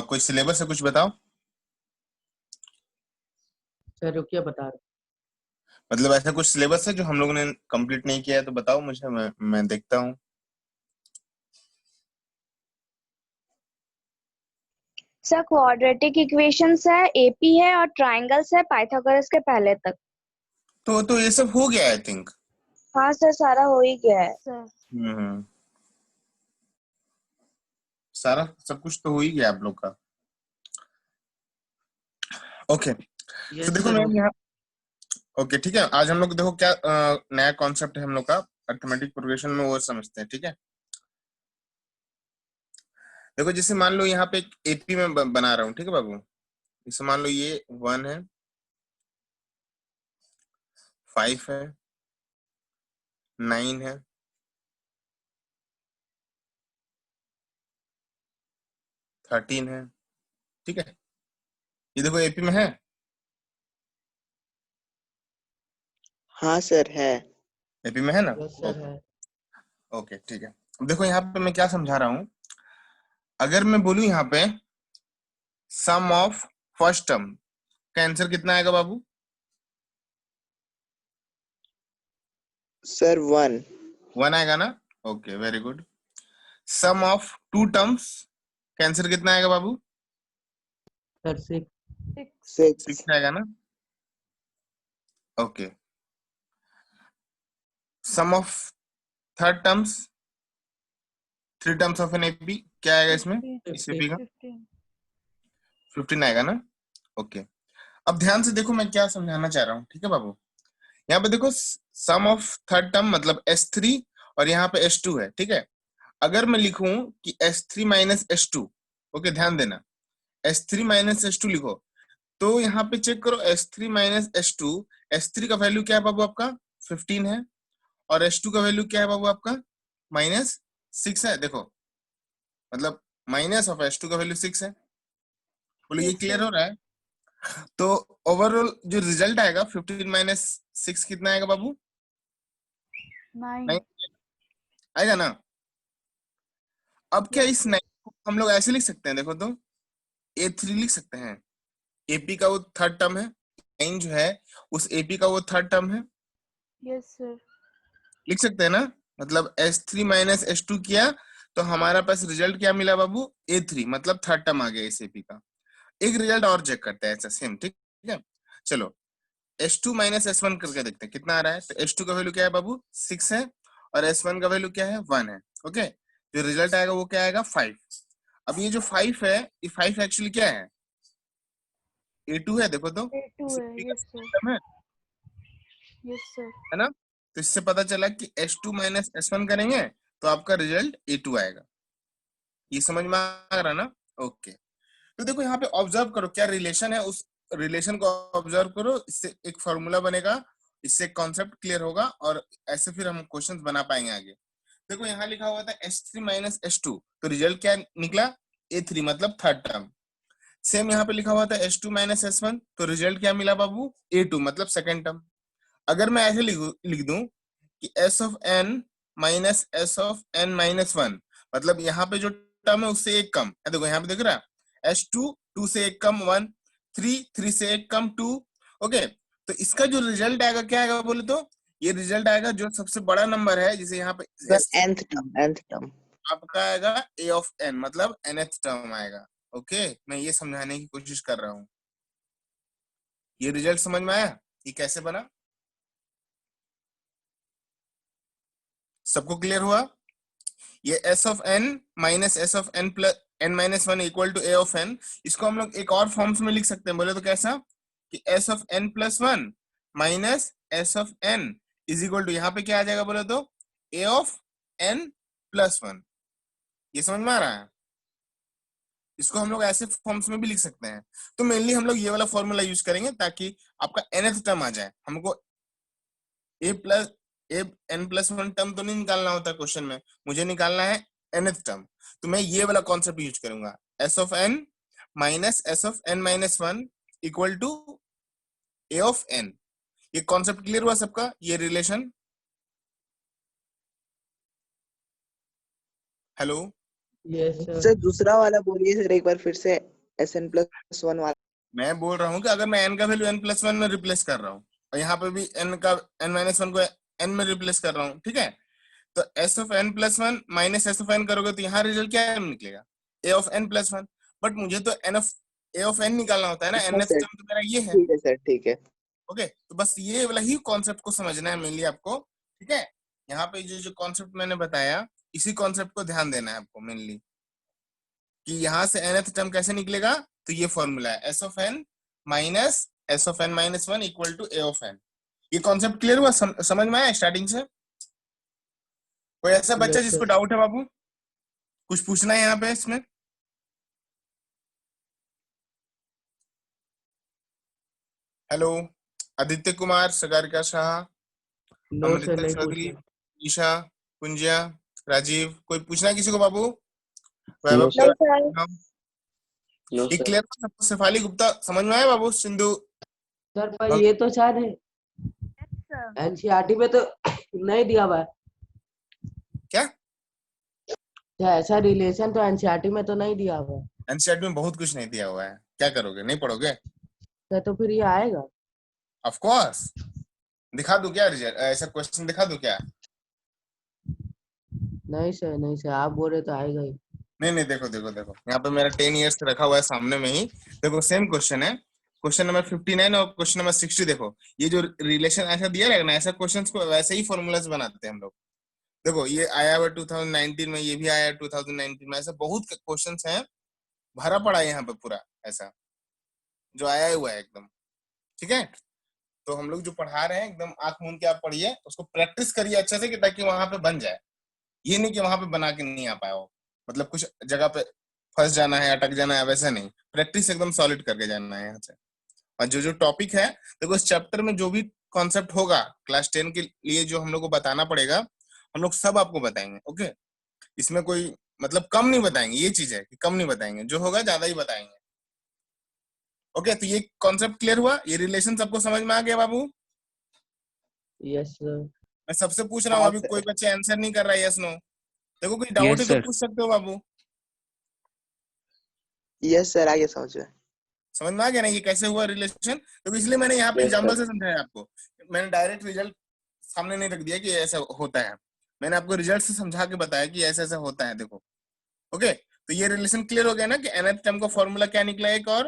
कोई सिलेबस है, कुछ बताओ। सर रुकिए बता रहा मतलब ऐसा कुछ सिलेबस है जो हम लोगों ने कंप्लीट नहीं किया है तो बताओ मुझे, मैं देखता हूँ। सर क्वाड्रेटिक इक्वेशंस है, एपी है और ट्राइंगल्स है पाइथागोरस के पहले तक। तो ये सब हो गया आई थिंक। हाँ सर, सारा हो ही गया है सर। हम्म, सारा सब कुछ तो हो ही गया आप लोग का। ओके, तो यस देखो सर मैं हो यहाँ, ओके ठीक है, आज हम लोग देखो क्या नया कॉन्सेप्ट है हम लोग का अरिथमेटिक प्रोग्रेशन में, वो समझते हैं। ठीक है, देखो जैसे मान लो यहाँ पे एक एपी में बना रहा हूँ, ठीक है बाबू। जैसे मान लो ये 1 है, 5 है, 9 है, 13 है। ठीक है, ये देखो एपी में है। हाँ सर है। एपी में है ना। यस सर है। ओके ठीक है, अब देखो यहाँ पे मैं क्या समझा रहा हूँ। अगर मैं बोलूँ यहाँ पे सम ऑफ फर्स्ट टर्म का आंसर कितना आएगा बाबू? सर 1। 1 आएगा ना। Okay very good. Sum of two terms का आंसर कितना आएगा बाबू? सर 6। 6। 6 आएगा ना। Okay, sum of third terms, 3 terms of an AP, क्या आएगा इसमें? इस एपी का 15 आएगा ना। ओके, अब ध्यान से देखो मैं क्या समझाना चाह रहा हूँ। ठीक है बाबू, यहाँ पे देखो सम ऑफ थर्ड टर्म मतलब S3 और यहाँ पे S2 है। ठीक है, अगर मैं लिखूं कि S3 माइनस S2, ओके ध्यान देना, S3 माइनस S2 लिखो, तो यहाँ पे चेक करो S3 माइनस S2, S3 का वैल्यू क्या है बाबू आपका? 15 है, और S2 का वैल्यू क्या है बाबू आपका? -6 है। देखो मतलब माइनस ऑफ S2 का वैल्यू 6 है। बोलो ये क्लियर हो रहा है? तो ओवरऑल जो रिजल्ट आएगा 15 माइनस 6 कितना आएगा बाबू? 9 आएगा ना। अब क्या इस 9 को हम लोग ऐसे लिख सकते हैं, देखो तो A3 लिख सकते हैं। एपी का वो थर्ड टर्म है, 9 जो है उस एपी का वो थर्ड टर्म है। Yes sir. लिख सकते हैं ना। मतलब S3 माइनस S2 किया तो हमारा पास रिजल्ट क्या मिला बाबू? A3, मतलब थर्ड टर्म आ गया इस एपी का। एक रिजल्ट और चेक करते हैं ऐसा सेम। ठीक है, चलो S2 माइनस S1 करके देखते हैं कितना आ रहा है। तो S2 का वैल्यू क्या है बाबू? 6 है, और S1 का वैल्यू क्या है? 1 है। ओके, जो रिजल्ट आएगा वो क्या आएगा? 5। अब ये जो 5 है, ये 5 एक्चुअली क्या है? A2 है। देखो तो A2 इस है। AP का yes sir. Term yes sir. है ना। तो इससे पता चला कि S2 माइनस S1 करेंगे तो आपका रिजल्ट A2 आएगा। ये समझ में आ रहा ना। ओके, तो देखो यहाँ पे ऑब्जर्व करो क्या रिलेशन है, उस रिलेशन को ऑब्जर्व करो, इससे एक फॉर्मूला बनेगा, इससे कॉन्सेप्ट क्लियर होगा, और ऐसे फिर हम क्वेश्चंस बना पाएंगे आगे। देखो यहाँ लिखा हुआ था S3 माइनस S2, तो रिजल्ट क्या निकला? A3, मतलब थर्ड टर्म। सेम यहाँ पे लिखा हुआ था S2 माइनस S1, तो रिजल्ट क्या मिला बाबू? A2, मतलब सेकंड टर्म। अगर मैं ऐसे लिख दूं कि S of n minus S of n minus 1, मतलब यहाँ पे जो टर्म है उससे एक कम है। देखो यहाँ पे दिख रहा है S2 2 से एक कम 1, 3 3 से एक कम 2। ओके, तो इसका जो रिजल्ट आएगा क्या आएगा बोले तो? ये रिजल्ट आएगा जो सबसे बड़ा नंबर है, जिसे यहाँ पे सर nth टर्म। आपका आएगा A ऑफ n, मतलब nth टर्म आएगा। ओके, मैं ये समझाने की कोशिश कर रहा हूँ। ये रिजल्ट समझ में आया ये कैसे बना? सबको क्लियर हुआ? ये S of n minus S of n plus n minus 1 equal to A of n, इसको हम लोग एक और फॉर्म्स में लिख सकते हैं। बोले तो कैसा? कि S of n plus 1 minus S of n is equal to, यहाँ पे क्या आ जाएगा बोले तो? A of n plus 1। ये समझ में आ रहा है? इसको हम लोग ऐसे फॉर्म्स में भी लिख सकते हैं। तो मेनली हम लोग ये वाला फॉर्मूला यूज करेंगे ताकि आपका nth टर्म आ जाए। हमको ए प्लस n प्लस 1 टर्म तो नहीं निकालना होता क्वेश्चन में, मुझे निकालना है nth टर्म। तो मैं ये वाला कॉन्सेप्ट यूज करूंगा, S of n minus S of n minus 1 equal to A of n। ये कॉन्सेप्ट क्लियर हुआ सबका? ये relation, hello yes sir. Sir दूसरा वाला बोलिए सर एक बार फिर से, SN+1 वाला। मैं बोल रहा हूँ कि अगर मैं n का वैल्यू n+1 में रिप्लेस कर रहा हूँ और यहाँ पे भी n-1 को n में रिप्लेस कर रहा हूँ, ठीक है, तो s of n+1 minus s of n करोगे तो यहाँ रिजल्ट क्या निकलेगा, a ऑफ n+1। बट मुझे तो a ऑफ n निकालना होता है ना, हाँ nth सर, टर्म तो मेरा ये है। ठीक है सर, ठीक है। ओके, तो बस ये वाला ही कॉन्सेप्ट को समझना है मेनली आपको, ठीक है। यहाँ पे जो जो कॉन्सेप्ट मैंने बताया इसी कॉन्सेप्ट को ध्यान देना है आपको मेनली, कि यहाँ से nth टर्म कैसे निकलेगा, तो ये फॉर्मूला है s of n minus s of n-1 equal to a of n। ये कॉन्सेप्ट क्लियर हुआ, समझ में आया स्टार्टिंग से? कोई ऐसा बच्चा यस जिसको सर। डाउट है बाबू, कुछ पूछना है यहाँ पे इसमें? Hello, Aditya Kumar, Sagarika Shah, no sir, Amrita नहीं चौधरी, पूछना। ईशा, कुंजिया, राजीव, कोई पूछना है किसी को बाबू? नो नहीं सर, सर। नो ये सर। क्लियर सबको? शेफाली गुप्ता समझ में आया बाबू? सिंधु सर पर ये तो शायद एनसीईआरटी में तो नहीं दिया हुआ है। क्या? क्या ऐसा रिलेशन तो एनसीईआरटी में तो नहीं दिया हुआ है। एनसीईआरटी में बहुत कुछ नहीं दिया हुआ है, क्या करोगे, नहीं पढ़ोगे? सर तो फिर ये आएगा? ऑफ कोर्स, दिखा दूं क्या रिजल्ट, ऐसा क्वेश्चन दिखा दूं क्या? नहीं सर, नहीं सर, आप बोल रहे तो आएगा ही। नहीं नहीं, देखो देखो देखो, यहाँ पे मेरा 10 ईयर्स रखा हुआ है सामने में ही, देखो सेम क्वेश्चन है, क्वेश्चन नंबर 59 और क्वेश्चन नंबर 60। देखो ये जो रिलेशन ऐसा दिया रहेगा ना, ऐसा क्वेश्चंस को वैसे ही फॉर्मूलाज बनाते हैं हम लोग। देखो ये आया हुआ 2019 में, ये भी आया 2019 में, ऐसा बहुत क्वेश्चंस हैं, भरा पड़ा है यहाँ पे पूरा ऐसा जो आया हुआ है एकदम, ठीक है। तो हम लोग जो पढ़ा रहे हैं एकदम आंख मूंद के आप पढ़िए, उसको प्रैक्टिस करिए अच्छे से, कि ताकि वहां पे बन जाए। ये नहीं कि वहां पे बना के नहीं आ पाया हो, मतलब कुछ जगह पे फंस जाना है, अटक जाना है, वैसा नहीं, प्रैक्टिस एकदम सॉलिड करके जाना है यहाँ से। और जो जो टॉपिक है, देखो इस चैप्टर में जो भी कॉन्सेप्ट होगा क्लास 10 के लिए जो हम लोग को बताना पड़ेगा, हम लोग सब आपको बताएंगे। ओके, इसमें कोई मतलब कम नहीं बताएंगे, ये चीज है कि कम नहीं बताएंगे, जो होगा ज्यादा ही बताएंगे। ओके, तो ये कॉन्सेप्ट क्लियर हुआ, ये रिलेशन सबको समझ में आ गया बाबू? Yes sir. मैं सबसे पूछ रहा हूँ, हाँ अभी कोई सर। बच्चे आंसर नहीं कर रहा है, यस नो? देखो कोई डाउट है तो पूछ सकते हो बाबू। यस सर, आगे समझ में। समझ में आ गया ना ये कैसे हुआ रिलेशन? तो इसलिए मैंने यहाँ पे Yes, एग्जाम्पल sir. से समझाया आपको, मैंने डायरेक्ट रिजल्ट सामने नहीं रख दिया कि ऐसा होता है, मैंने आपको रिजल्ट से समझा के बताया कि ऐसा ऐसा होता है। देखो ओके, तो ये रिलेशन क्लियर हो गया ना कि nth टर्म का फॉर्मूला क्या निकला एक और,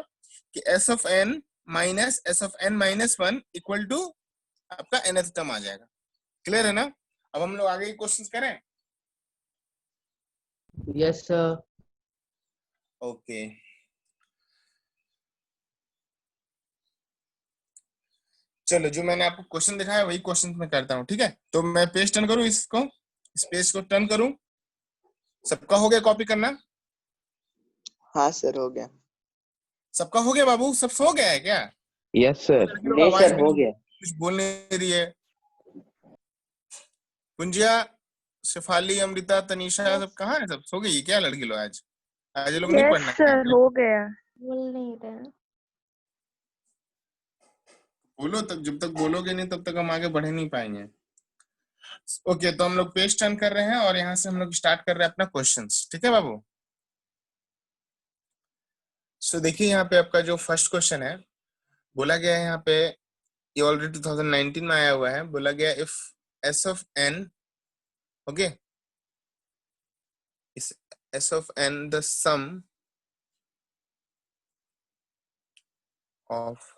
कि s of n minus s of n-1 equal to आपका nth टर्म आ जाएगा। क्लियर है ना? अब हम लोग आगे क्वेश्चन करें। Yes sir. ओके, चलो जो मैंने आपको क्वेश्चन दिखाया वही क्वेश्चन मैं करता हूँ, ठीक है। तो मैं पेज टर्न करूँ, इसको इस पेज को टर्न करूँ, सबका हो गया कॉपी करना? हाँ सर, हो गया। सबका हो गया बाबू? सब सो गया है क्या? Yes sir. लड़की लोग नहीं आवाज सर, भी हो नहीं, गया। कुछ बोल नहीं रही है। कुंजिया, शेफाली, अमृता, तनीषा, सब कहाँ है? सब सो गई क्या लड़की लोग? आज आज ये लोग नहीं यस पढ़ना है सर, क्या? हो गया। बोल नहीं रहे। बोलो, तब जब तक बोलोगे नहीं तब तक हम आगे बढ़ नहीं पाएंगे। ओके, तो हम लोग पेज टर्न कर रहे हैं और यहाँ से हम लोग स्टार्ट कर रहे हैं अपना क्वेश्चंस, ठीक है बाबू? सो देखिए यहाँ पे आपका जो फर्स्ट क्वेश्चन है, बोला गया है यहाँ पे, ये ऑलरेडी 2019 में आया हुआ है, बोला गया if s of n, okay, इस s of n the sum of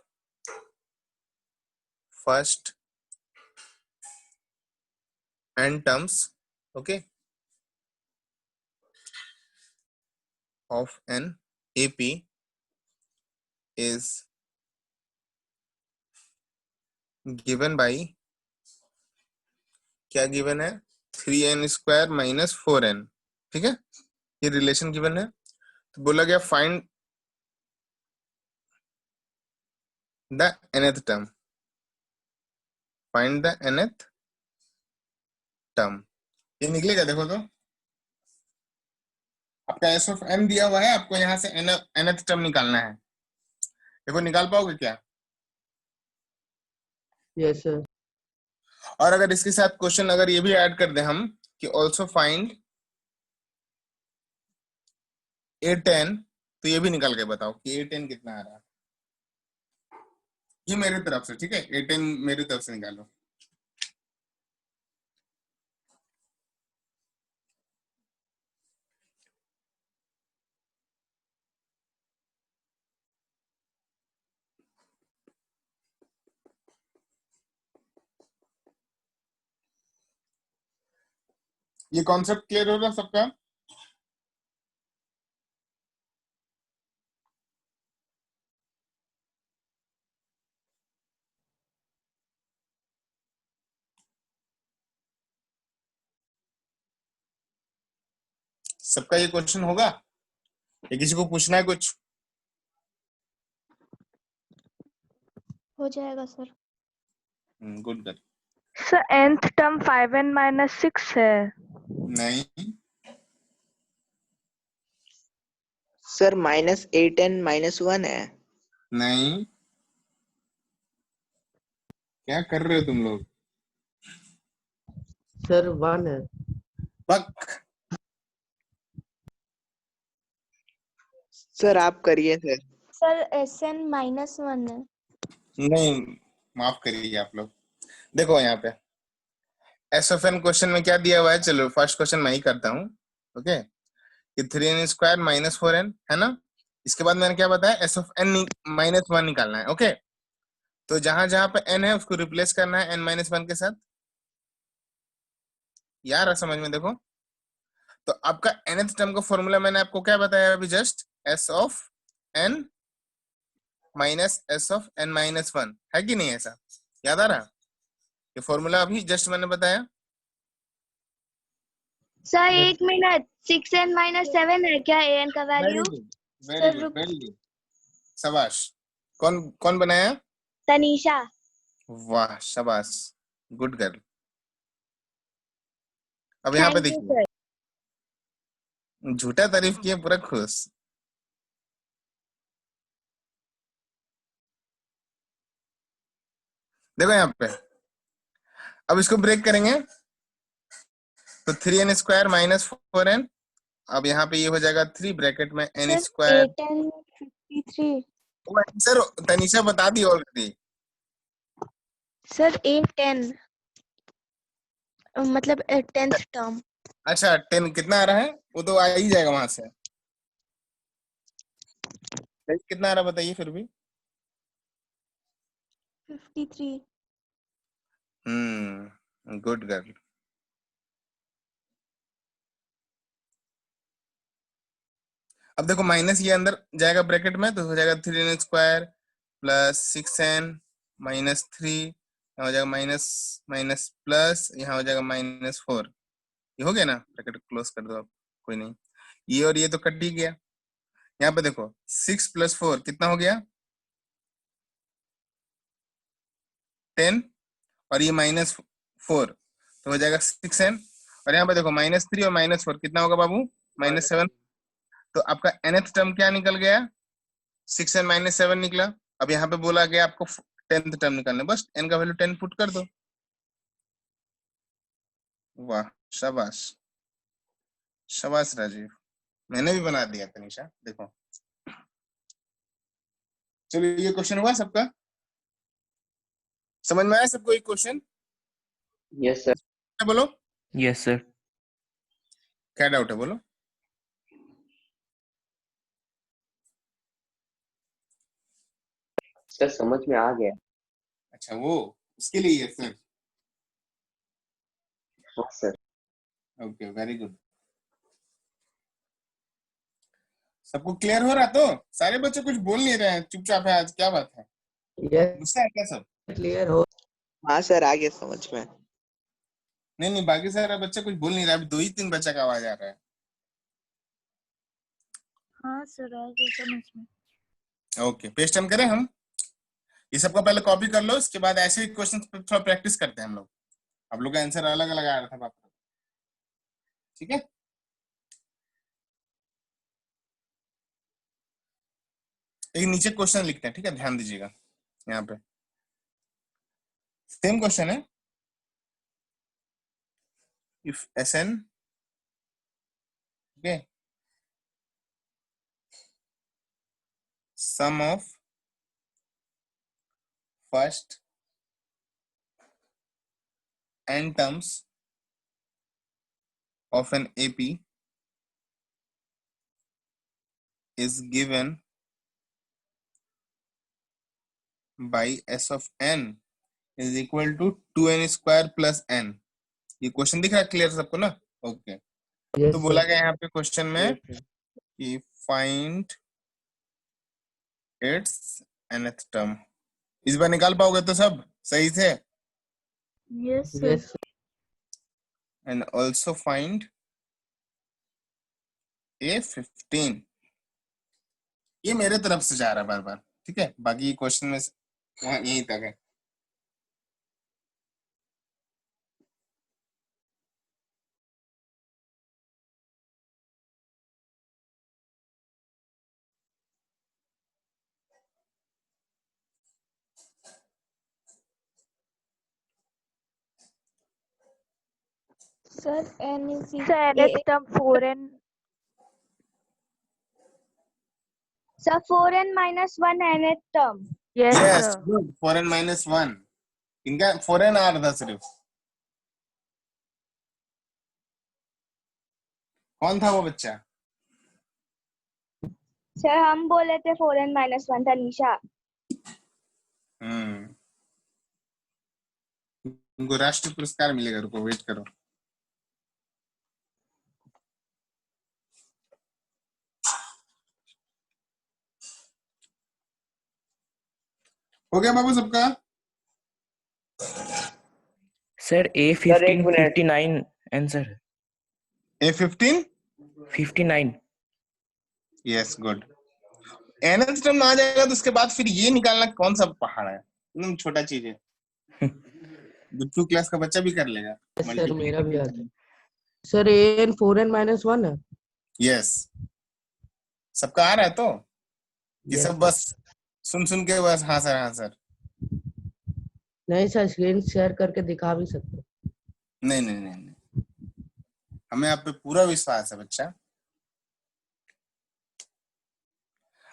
first n terms, okay, of an AP is given by, क्या गिवन है, 3n² माइनस 4n, ठीक है, ये रिलेशन गिवन है। तो बोला गया find the nth term, find the nth term, ये निकलेगा। देखो तो आपका s ऑफ n दिया हुआ है, आपको यहाँ से nth टर्म निकालना है। देखो निकाल पाओगे क्या? Yes sir. और अगर इसके साथ क्वेश्चन अगर ये भी ऐड कर दे हम कि ऑल्सो फाइंड A10, तो ये भी निकाल के बताओ कि A10 कितना आ रहा है। ये मेरी तरफ से, ठीक है, A10 मेरी तरफ से निकालो। ये कॉन्सेप्ट क्लियर हो रहा सबका? सबका ये क्वेश्चन होगा या किसी को पूछना है कुछ? हो जाएगा sir. Good good. Sir nth term 5n-6 है। नहीं, सर -8n -1 है। नहीं, क्या कर रहे हो तुम लोग? सर 1 है। बक। सर आप करिए सर। सर SN -1 है। नहीं, माफ करिए आप लोग। देखो यहाँ पे एस ऑफ एन क्वेश्चन में क्या दिया हुआ है, चलो फर्स्ट क्वेश्चन मैं ही करता हूँ। ओके, कि 3n स्क्वायर -4n है ना। इसके बाद मैंने क्या बताया, एस ऑफ एन -1 निकालना है। ओके, तो जहां जहां पे n है उसको रिप्लेस करना है n-1 के साथ। यार समझ में देखो, तो आपका nth टर्म का फॉर्मूला मैंने आपको क्या बताया अभी just, s of n minus s of n-1 है कि नहीं? ऐसा याद आ रहा? ये फॉर्मूला अभी जस्ट मैंने बताया। सर एक मिनट, 6n -7 है क्या an का value? Very good, very good, very good, शाबाश। कौन कौन बनाया? तनीषा। वाह शाबाश, गुड गर्ल। अब यहाँ पे थैंक यू देखिए, सर। झूठा तारीफ किए पूरा खुश। देखो यहाँ पे, अब इसको ब्रेक करेंगे तो 3n स्क्वायर -4n। अब यहाँ पे ये हो जाएगा 3 ब्रैकेट में n sir square. 8n 53। Sir Tanisha बता दी ऑलरेडी। सर 8n मतलब 10th टर्म। अच्छा 10 कितना आ रहा है, वो तो आ ही जाएगा वहां से। कितना आ रहा बताइए फिर भी। 53। Good girl. अब देखो माइनस ये अंदर जाएगा ब्रैकेट में, तो हो जाएगा 3n स्क्वायर प्लस 6n -3, यहाँ हो जाएगा माइनस माइनस प्लस, यहाँ हो जाएगा -4। ये हो गया ना, ब्रैकेट क्लोज कर दो आप, कोई नहीं। ये और ये तो कट ही गया। यहाँ पे देखो 6 + 4 कितना हो गया, 10, और ये -4 तो हो जाएगा 6n। और यहाँ पे देखो -3 और -4 कितना होगा बाबू, -7। तो आपका nth टर्म क्या निकल गया, 6n -7 निकला। अब यहाँ पे बोला गया आपको 10th टर्म निकालना, बस n का वैल्यू 10 पुट कर दो। वाह शाबाश, शाबाश राजीव, मैंने भी बना दिया तनीषा, देखो। चलो ये क्वेश्चन हुआ सबका, समझ में आया सबको एक क्वेश्चन? Yes sir. बोलो यस सर। क्या डाउट है, बोलो। सर समझ में आ गया। अच्छा वो उसके लिए है सर। हाँ सर। Okay very good. सबको क्लियर हो रहा? तो सारे बच्चे कुछ बोल नहीं रहे हैं, चुपचाप है आज, क्या बात है, यस गुस्सा है क्या सब? क्लियर हो। हाँ सर आ गया समझ में। नहीं नहीं, बाकी सारा बच्चा कुछ बोल नहीं रहा, अभी 2 ही 3 बच्चा का आवाज आ रहा है। हाँ सर आ गया समझ में। ओके पेस्ट हम करें हम, ये सबका पहले कॉपी कर लो, इसके बाद ऐसे क्वेश्चन थोड़ा प्रैक्टिस करते हैं हम लोग। आप लोग का आंसर अलग अलग आ रहा था बाप रे। ठीक है, एक नीचे क्वेश्चन लिखते हैं, ठीक है, ध्यान दीजिएगा। यहाँ पे सेम क्वेश्चन है, if Sn, okay, sum of first n terms of an AP is given by S of n is equal to 2n square plus n। ये क्वेश्चन दिख रहा है क्लियर सबको ना? ओके यस तो बोला सर। गया यहाँ पे क्वेश्चन में Yes, sir. कि फाइंड इट्स nth टर्म। इस बार निकाल पाओगे तो सब सही से? Yes, sir. Yes and also find A15। ये मेरे तरफ से जा रहा है बार बार, ठीक है? बाकी क्वेश्चन में वहाँ यहीं तक है। Sir, n is Sir, nth term 4n. Sir, 4n minus 1 nth term. Yes, yes sir. Good, 4n minus 1 इनका 4n आ रहा था सिर्फ। कौन था वो बच्चा? सर हम बोले थे 4n minus 1 था निशा। उनको राष्ट्रीय पुरस्कार मिलेगा, रुको वेट करो। हो गया बाबू सबका? Sir, Sir, एक minute. 59 answer। A15 59। Yes good. nth term आ जाएगा तो उसके बाद फिर ये निकालना कौन सा पहाड़ है, एकदम छोटा चीज है। गुड्डू क्लास का बच्चा भी कर लेगा। सर, मेरा भी आता है सर। an 4n minus 1 है। यस सबका आ रहा है तो ये Yes, सब sir. बस सुन सुन के बस हाँ सर हाँ सर। नहीं सर, स्क्रीन शेयर करके दिखा भी सकते हो। नहीं नहीं नहीं नहीं, हमें आप पे पूरा विश्वास है बच्चा।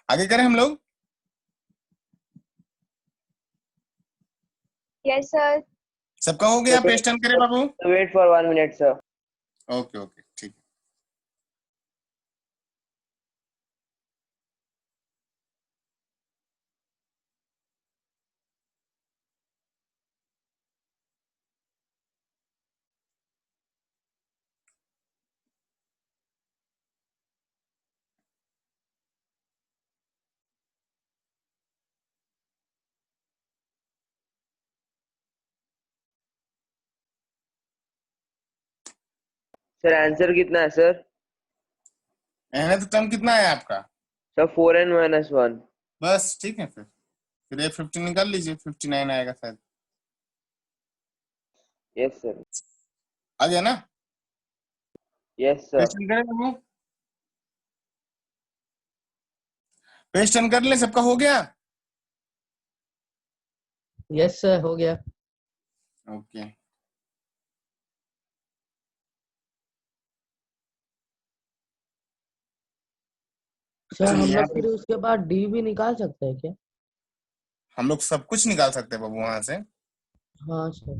आगे करें हम लोग? Yes sir. सबका हो गया? पेज टर्न करें बाबू? Wait for 1 minute, sir। Okay okay ठीक है। Sir, answer कितना है sir? nth टर्म कितना है आपका? Sir, 4n minus 1। बस ठीक है फिर ये 15 निकाल लीजिए, 59 आएगा शायद। Yes, sir। आ गया ना? Yes, sir। पेज टर्न करें बाबू? पेज टर्न कर ले, सबका हो गया? यस सर, हो गया। ओके सर हम चलिए लोग फिर उसके बाद डी भी निकाल सकते हैं क्या? हम लोग सब कुछ निकाल सकते हैं बाबू वहां से। हाँ सर।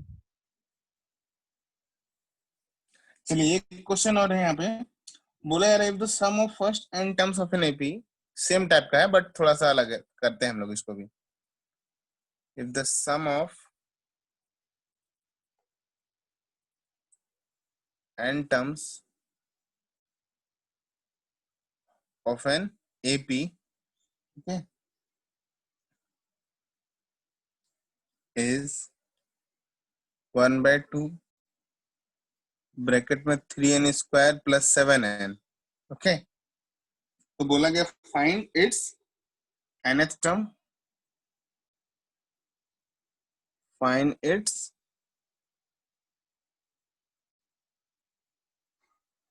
चलिए एक क्वेश्चन और है यहाँ पे। बोला यार if the sum of first n terms of an AP, same type का है बट थोड़ा सा अलग है, करते हैं हम लोग इसको भी। If the sum of n terms of an AP, okay, is 1/2 bracket में 3n square plus 7n। Okay तो बोला गया find its nth term, find its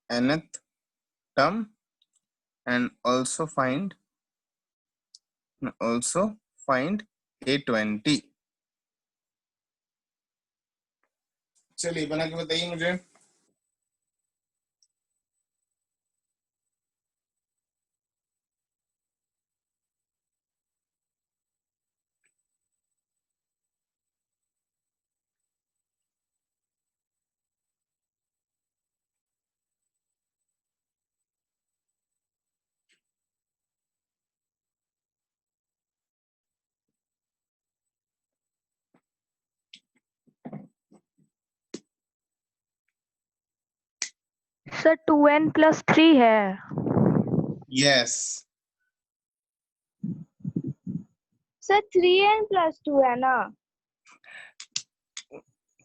nth term and also find A20। चलिए बना के बताइए मुझे। सर 2n+3 है। यस, सर 3n+2 है ना?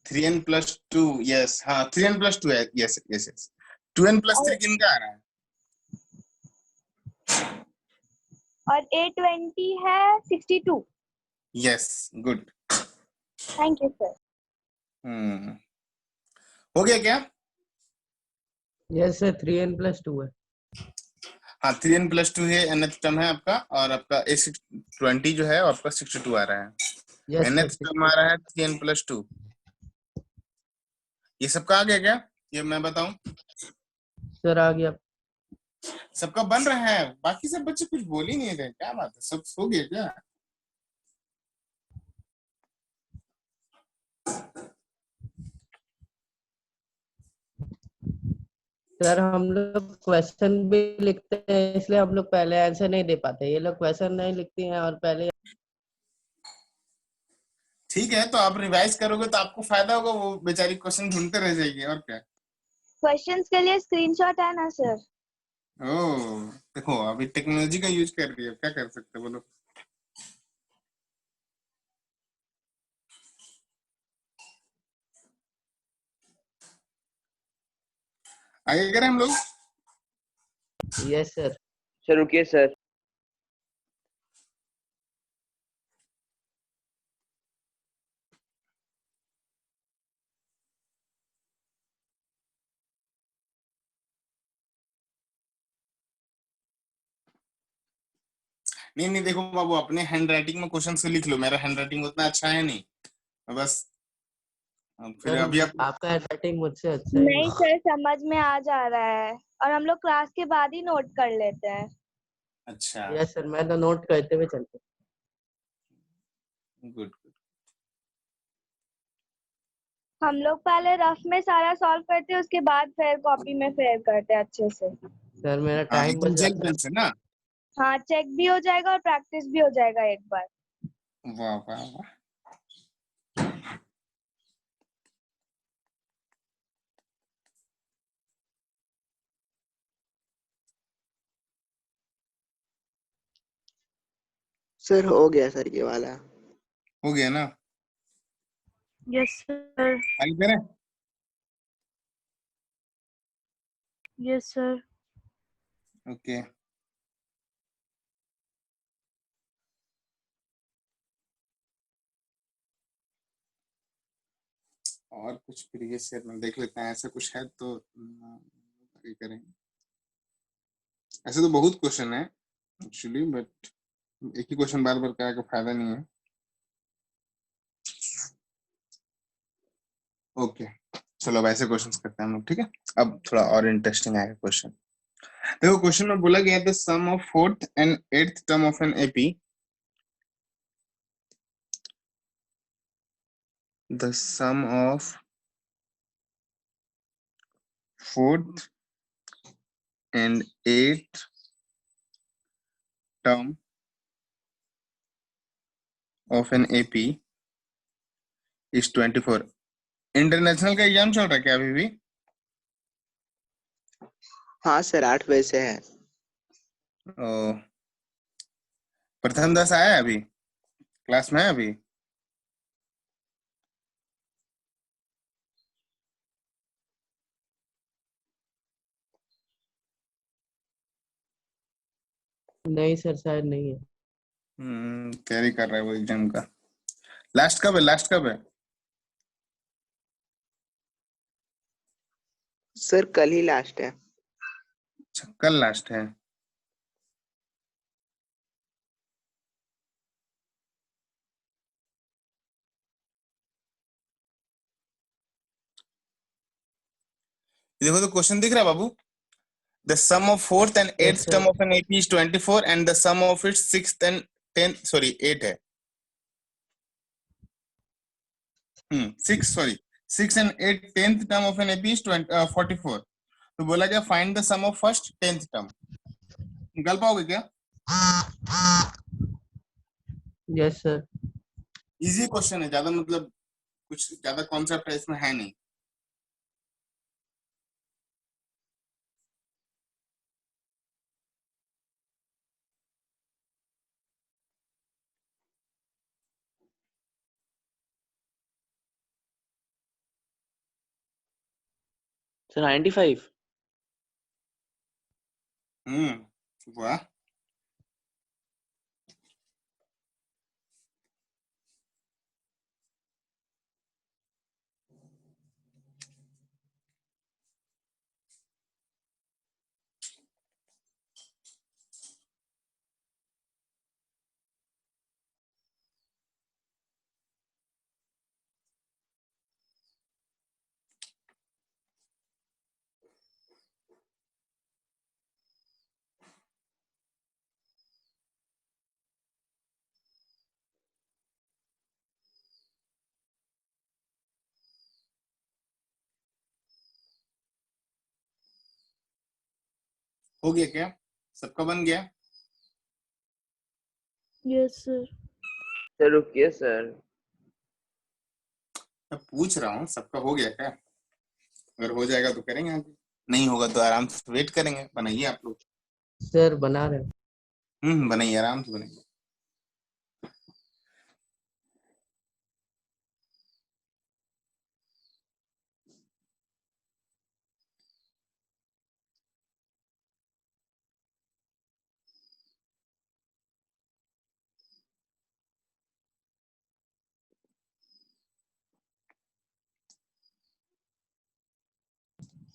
3n+2, यस, हाँ 3n+2 है, यस यस यस। 2n+3 किनका आ रहा है? और A20 है 62। Yes, good. Thank you sir. हो गया क्या? यस सर 3n+2 है। हाँ 3n+2 है, nth टर्म है आपका, और आपका A20 जो है आपका 62 आ रहा है। यस nth सर टर्म आ रहा है 3n+2। ये सबका आ गया क्या? ये मैं बताऊं? सर आ गया। सबका बन रहा है? बाकी सब बच्चे कुछ बोल ही नहीं रहे, क्या बात है, सब सो गए क्या? सर हम लोग क्वेश्चन भी लिखते हैं, इसलिए हम लोग पहले आंसर नहीं दे पाते। ये लोग क्वेश्चन नहीं लिखते हैं और पहले। ठीक है, तो आप रिवाइज करोगे तो आपको फायदा होगा, वो बेचारी क्वेश्चन ढूंढते रह जाएगी, और क्या। क्वेश्चंस के लिए स्क्रीनशॉट है ना सर? ओह, देखो अभी टेक्नोलॉजी का यूज कर रही है, क्या कर सकते हैं, बोलो। आगे करें हम लोग? Yes sir. सर रुकिए सर। नहीं नहीं, देखो बाबू, अपने हैंड राइटिंग में क्वेश्चन से लिख लो, मेरा हैंड राइटिंग उतना अच्छा है नहीं, बस। फिर सर अभी आप आपका हैंडराइटिंग मुझसे अच्छा है। नहीं सर, समझ में आ जा रहा है और हम लोग क्लास के बाद ही नोट कर लेते हैं। अच्छा, यस सर, मैं तो नोट करते हुए चलते। Good good. हम लोग पहले रफ में सारा सॉल्व करते हैं, उसके बाद फिर कॉपी में फेयर करते हैं अच्छे से। सर मेरा हाँ टाइम एकदम बच जेल जाता पेन है। से ना। हाँ, चेक भी हो जाएगा और प्रैक्टिस भी हो जाएगा एक बार। वाह वाह वाह। सर हो गया सर ये वाला। हो गया ना? Yes sir. आगे करें? Yes sir. ओके। और कुछ प्रीवियस ईयर में देख लेते हैं, ऐसा कुछ है तो आगे करेंगे। ऐसे तो बहुत क्वेश्चन है एक्चुअली, बट एक ही क्वेश्चन बार बार कराने का फायदा नहीं है। ओके, चलो अब ऐसे क्वेश्चंस करते हैं हम लोग, ठीक है। अब थोड़ा और इंटरेस्टिंग आएगा क्वेश्चन। देखो क्वेश्चन में बोला गया the sum of 4th and 8th term of an AP, the sum of 4th and 8th term of an AP is 24। International का एग्जाम चल रहा है क्या अभी भी? हाँ सर 8 बजे से है। ओ, प्रथम 10 आया है अभी, क्लास में है अभी? नहीं सर, शायद नहीं है। तैयारी कर रहा है वो एग्जाम का। लास्ट कब है, लास्ट कब है? सर कल ही लास्ट है। अच्छा, कल लास्ट है। देखो तो क्वेश्चन दिख रहा है बाबू। The sum of 4th and 8th yes term sir. of an AP is 24 and the sum of its 6th and 10th, sorry 8 है। 6 sorry 6 and 8 10th term of an AP is 44। तो बोला गया find the sum of first 10th term। निकाल पाओगे क्या? Yes sir. Easy question है, ज्यादा मतलब कुछ ज्यादा कॉन्सेप्ट है इसमें है नहीं। सर 95। वाह। हो गया क्या? सबका बन गया? Yes, sir. सर रुकिए सर। मैं पूछ रहा हूँ सबका हो गया क्या? अगर हो जाएगा तो करेंगे आगे, नहीं होगा तो आराम से वेट करेंगे। बनाइए आप लोग। सर बना रहे हैं। बनाइए, आराम से बनाइए।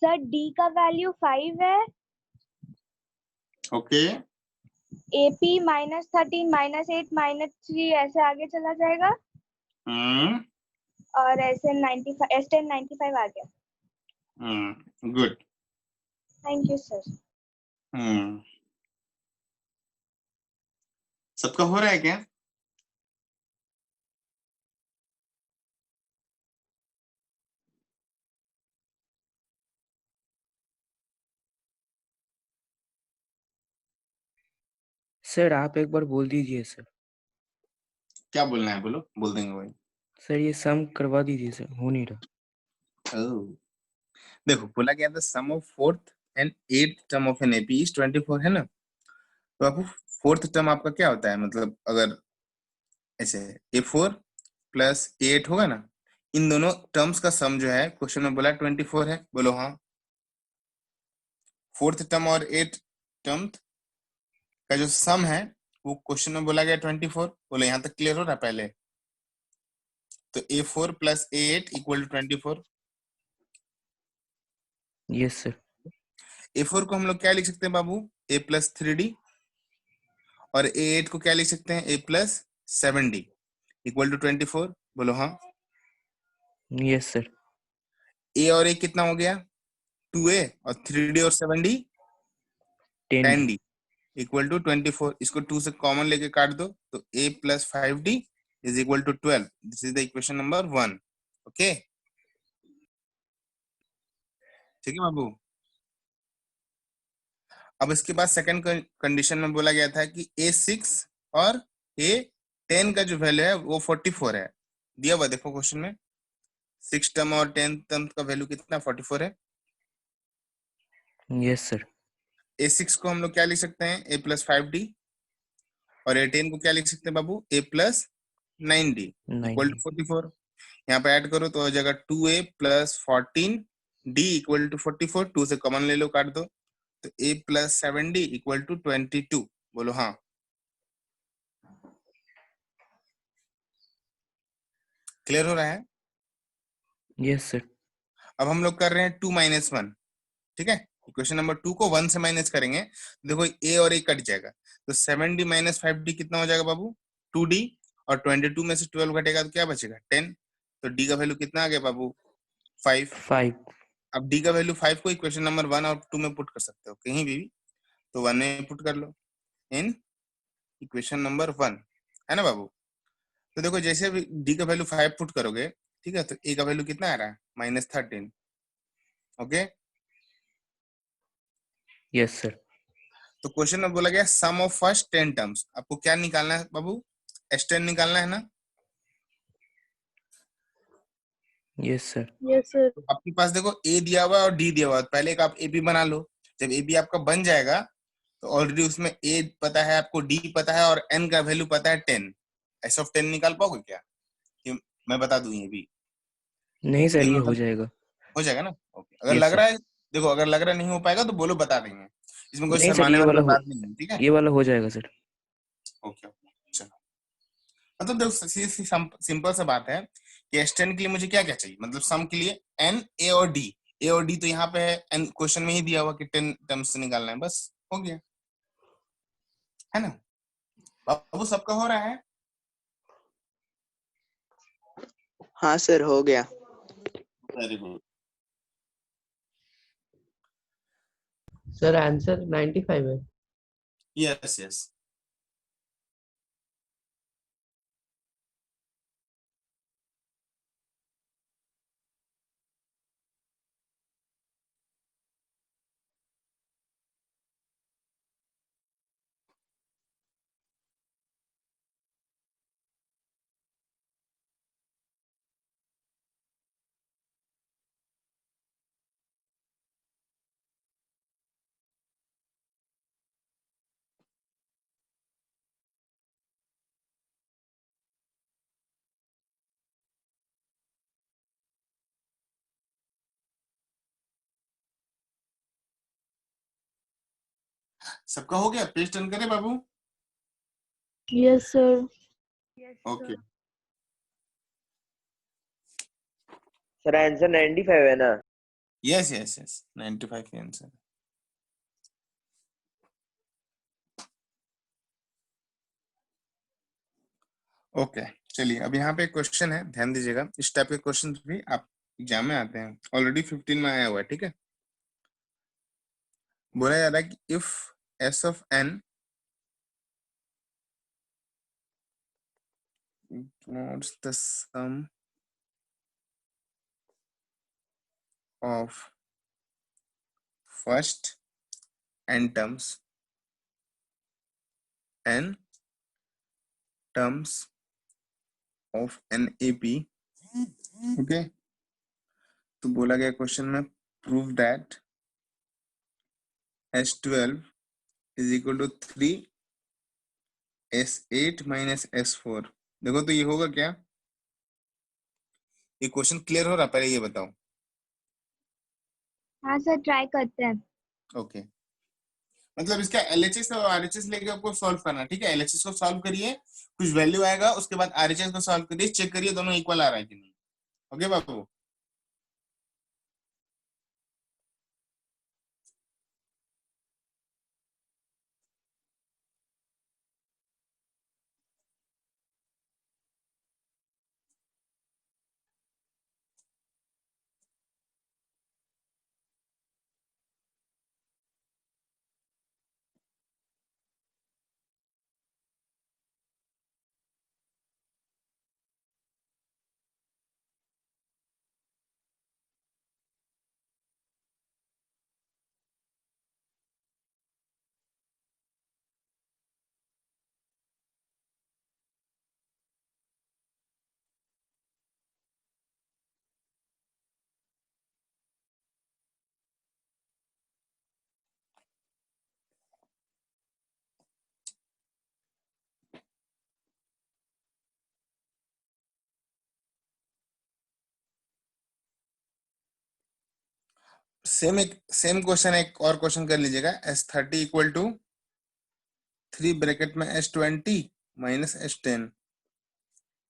सर डी का वैल्यू 5 है, ओके। AP -13 -8 -3 ऐसे आगे चला जाएगा और SN 95 S10 95 आ गया। गुड। Thank you sir. सबका हो रहा है क्या? सर आप एक बार बोल दीजिए सर। क्या बोलना है बोलो, बोल देंगे भाई। सर ये सम करवा दीजिए सर, हो नहीं रहा। देखो बोला गया था sum of fourth and eighth term of an AP is 24 है ना। तो आपको फोर्थ टर्म आपका क्या होता है, मतलब अगर ऐसे A4 प्लस A8 होगा ना, इन दोनों टर्म्स का सम जो है क्वेश्चन में बोला 24 है। बोलो हाँ। फोर्थ टर्म और एट टर्म का जो सम है वो क्वेश्चन में बोला गया 24। बोलो यहाँ तक क्लियर हो रहा है पहले? तो A4 plus A8 equal to 24। Yes sir. A4 को हम लोग क्या लिख सकते हैं बाबू? A plus 3D। और A8 को क्या लिख सकते हैं? A plus 7D equal to 24। बोलो हाँ। Yes sir. A और A कितना हो गया? 2A और 3D और 7D 10D इक्वल टू 24। इसको 2 से कॉमन लेके काट दो तो A plus 5D is equal to 12। This is the equation number 1। Okay, ठीक है बाबू। अब इसके बाद सेकंड कंडीशन में बोला गया था कि A6 और A10 का जो वैल्यू है वो 44 है। दिया हुआ देखो क्वेश्चन में, 6 टर्म और 10 टर्म का वैल्यू कितना? 44 है। Yes sir. A6 को हम लोग क्या लिख सकते हैं? A plus 5D। और A10 को क्या लिख सकते हैं बाबू? A plus 9D equal to 44। यहाँ पे ऐड करो तो हो जाएगा 2A plus 14D equal to 44। 2 से कॉमन ले लो, काट दो तो A plus 7D equal to 22। बोलो हाँ। क्लियर हो रहा है? Yes sir. अब हम लोग कर रहे हैं 2 माइनस 1। ठीक है, इक्वेशन नंबर 2 को 1 से माइनस करेंगे। देखो A और A कट जाएगा तो 7D माइनस 5D कितना हो जाएगा बाबू? 2D। और 22 में से 12 घटेगा तो क्या बचेगा? 10। तो D का वैल्यू कितना आ गया बाबू? 5। अब D का वैल्यू 5 को इक्वेशन नंबर 1 और 2 में पुट कर सकते हो कहीं भी, तो 1 में पुट कर लो इन इक्वेशन नंबर 1, है ना बाबू। तो देखो जैसे भी D का वैल्यू 5 पुट करोगे, ठीक है, तो A का वैल्यू कितना आ रहा है? -13। Okay, yes sir. तो क्वेश्चन में बोला गया सम ऑफ फर्स्ट 10 टर्म्स। आपको क्या निकालना है बाबू? S10 निकालना है ना। Yes sir. Yes, sir. तो आपके पास देखो A दिया हुआ है और D दिया हुआ है। पहले एक आप AB बना लो। जब AB आपका बन जाएगा तो ऑलरेडी उसमें A पता है आपको, D पता है और N का वैल्यू पता है 10। S ऑफ 10 निकाल पाओगे क्या? कि मैं बता दूं ये भी? नहीं सर, नहीं ये होता हो जाएगा। हो जाएगा ना? ओके, अगर यस लग सर। रहा है, देखो अगर लग रहा नहीं हो पाएगा तो बोलो, बता देंगे, इसमें कोई नहीं सर, शर्माने ये वाली वाला बात नहीं है, ठीक है? ये वाला हो जाएगा सर। ओके ओके, चलो। मतलब देखो सिंपल सा बात है कि S10 के लिए मुझे क्या क्या चाहिए, मतलब सम के लिए N A और D। A और D तो यहाँ पे है, N क्वेश्चन में ही दिया हुआ कि 10 टर्म्स से निकालना है, बस हो गया, है ना? बाबू सबका हो रहा है? हाँ सर, हो गया। Very good. सर आंसर 95 है। Yes yes. सबका हो गया? पेज टर्न करे बाबू? Yes, sir. Okay. Sir answer 95 है ना? यस यस यस, 95 का आंसर। ओके चलिए, अब यहाँ पे एक क्वेश्चन है, ध्यान दीजिएगा, इस टाइप के क्वेश्चन भी आप एग्जाम में आते हैं, ऑलरेडी 15 में आया हुआ है, ठीक है? बोला जा रहा है कि if S of n denotes the sum of first n terms of an AP, okay, तो बोला गया क्वेश्चन में prove that S12 is equal to 3 S8 minus S4। देखो तो ये होगा क्या? ये क्वेश्चन क्लियर हो रहा? पहले ये बताओ। हाँ सर, ट्राई करते हैं। ओके, मतलब इसका LHS और RHS लेके आपको सॉल्व करना, ठीक है? LHS को सॉल्व करिए, कुछ वैल्यू आएगा, उसके बाद RHS को सॉल्व करिए, चेक करिए दोनों इक्वल आ रहा है कि नहीं। ओके बाबू? सेम क्वेश्चन, एक और क्वेश्चन कर लीजिएगा। S30 इक्वल टू 3 ब्रैकेट में S20 माइनस S10।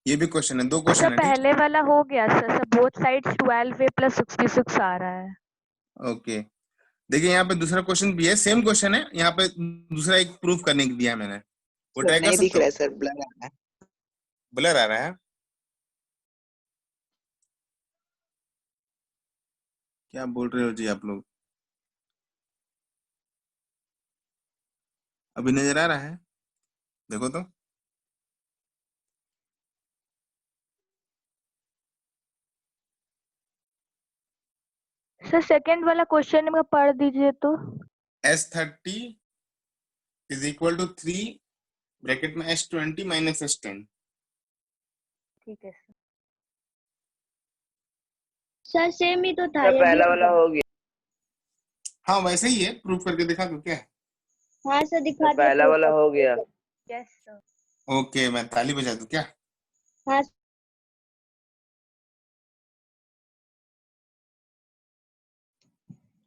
ये भी क्वेश्चन है, दो क्वेश्चन सर है, ठीक पहले वाला हो गया सर बोथ साइड्स 12a + 66 आ रहा है। है? ओके, देखिए यहाँ पे दूसरा क्वेश्चन भी है, सेम क्वेश्चन है, यहाँ पे दूसरा एक प्रूफ करने के दिया है मैंने, वो सर ट्राई कर नहीं दिख सकते रहा हो? है सर, ब्लर आ रहा है। ब्लर आ रहा है? क्या बोल रहे हो जी आप लोग? अभी नजर आ रहा है? देखो तो। सर सेकंड वाला क्वेश्चन में पढ़ दीजिए तो। S30 is equal to 3 bracket में S20 माइनस S10। ठीक है सर। सर सेम ही तो था, सर ये भी पहला हो वाला गया। हो गया। हाँ वैसे ही है, प्रूफ करके दिखा दो क्या? हाँ सर, सर दिखा दिए पहला वाला हो गया। Yes sir. ओके, मैं ताली बजा दूं क्या? हाँ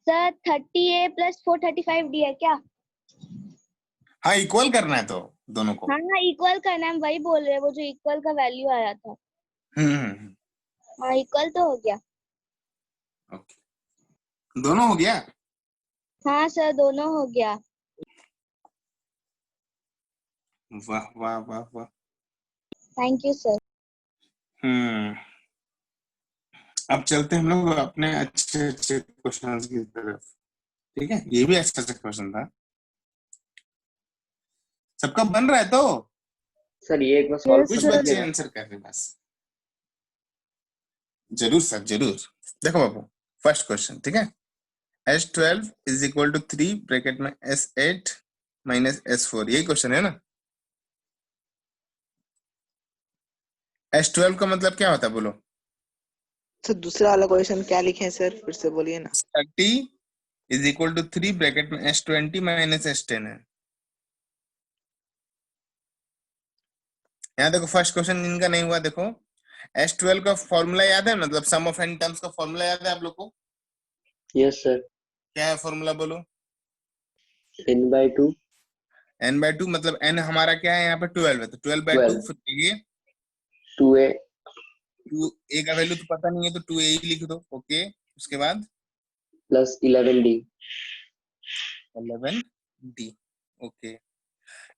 सर 30A प्लस 435D है क्या? हाँ इक्वल करना है तो दोनों को। हाँ हाँ इक्वल करना है, हम वही बोल रहे हैं, वो जो इक्वल का वैल्यू आया था। हम्म। हाँ इक्वल तो हो गया। ओके दोनों हो गया। हाँ सर दोनों हो गया। वाह वाह वाह वाह। Thank you sir. अब चलते हैं हम लोग अपने अच्छे अच्छे क्वेश्चंस की तरफ। ठीक है ये भी अच्छा अच्छा क्वेश्चन था। सबका बन रहा है तो सर ये एक बार सॉल्व Yes, कुछ कर sir. बच्चे दीजिएगा। आंसर कर रहे बस। जरूर सर जरूर। देखो बाबू फर्स्ट क्वेश्चन ठीक है। S12 is equal to 3 bracket में S8 माइनस S4 यही क्वेश्चन है ना। S12 का मतलब क्या होता है बोलो। सर दूसरा वाला क्वेश्चन क्या लिखे हैं सर, फिर से बोलिए ना। 30 इज इक्वल टू 3 ब्रैकेट में S20 माइनस S10 है। यहाँ देखो फर्स्ट क्वेश्चन इनका नहीं हुआ। देखो S12 का फॉर्मूला याद है, मतलब सम ऑफ n टर्म्स का फॉर्मूला याद है आप लोग को। Yes sir. क्या है फॉर्मूला बोलो। n/2 n/2 मतलब n हमारा क्या है यहाँ पे 12 है तो 12/2 12 फिर ये 2a 2a का वैल्यू तो पता नहीं है तो 2a ही लिख दो। ओके उसके बाद प्लस 11d 11d। ओके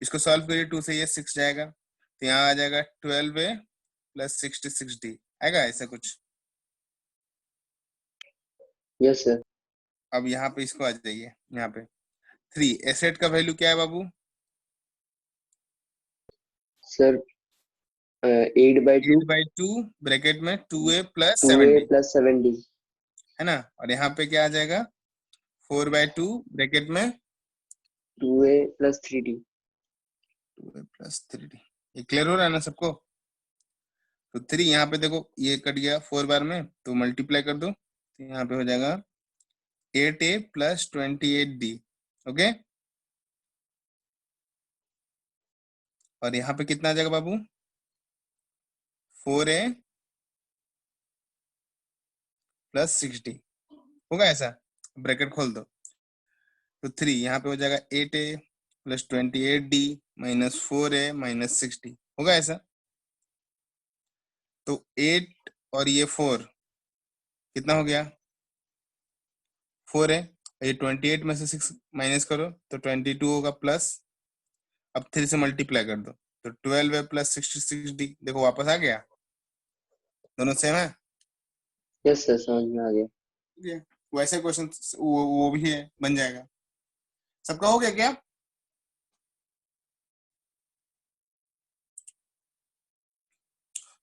इसको सॉल्व करिए 2 से ये 6 जाएगा तो यहाँ आ जाएगा 12a प्लस 66d आएगा ऐसा कुछ। Yes sir. अब यहाँ पे इसको आ जाइए यहाँ पे 3 एसेट का वैल्यू क्या है बाबू। सर 8/2 8/2 ब्रैकेट में 2a plus 2a 7d plus 7d है ना। और यहाँ पे क्या आ जाएगा 4/2 ब्रैकेट में 2a plus 3d 2a plus 3d। ये क्लियर हो रहा है ना सबको। तो 3 यहाँ पे देखो ये कट गया 4 बार में तो मल्टीप्लाई कर दो तो यहाँ पे हो जाएगा 8a प्लस 28d। ओके और यहाँ पे कितना आ जाएगा बाबू 4a प्लस 6d होगा ऐसा। ब्रैकेट खोल दो तो 3 यहाँ पे हो जाएगा 8a plus 28d minus 4a minus 6d होगा ऐसा। तो 8 और ये 4 कितना हो गया 4 है। ये 28 में से 6 माइनस करो तो 22 होगा प्लस। अब 3 से मल्टीप्लाई कर दो तो 12 है प्लस 66d देखो वापस आ गया। दोनों सेम है। यस सर समझ में आ गया। ठीक है वैसे क्वेश्चन वो भी है बन जाएगा। सबका हो गया क्या।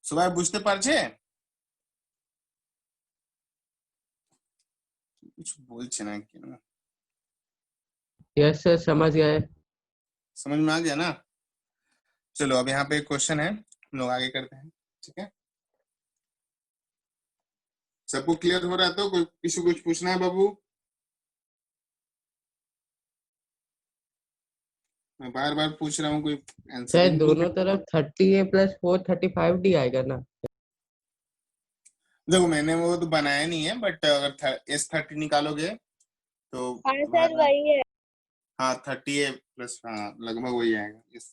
सुबह बुझते पारछे कुछ बोलছে না কেন। यस सर समझ गए। समझ में आ गया ना। चलो अब यहाँ पे एक क्वेश्चन है हम लोग आगे करते हैं। ठीक है सबको क्लियर हो रहा है तो कोई किसी को कुछ पूछना है बाबू। मैं बार बार पूछ रहा हूँ कोई आंसर ही शायद नहीं दोनों दे। तरफ 30A प्लस 435D आएगा ना। देखो मैंने वो तो बनाया नहीं है बट अगर S30 निकालोगे तो हाँ सर तुम्हारा वही है। हाँ 30A प्लस हाँ लगभग वही आएगा। यस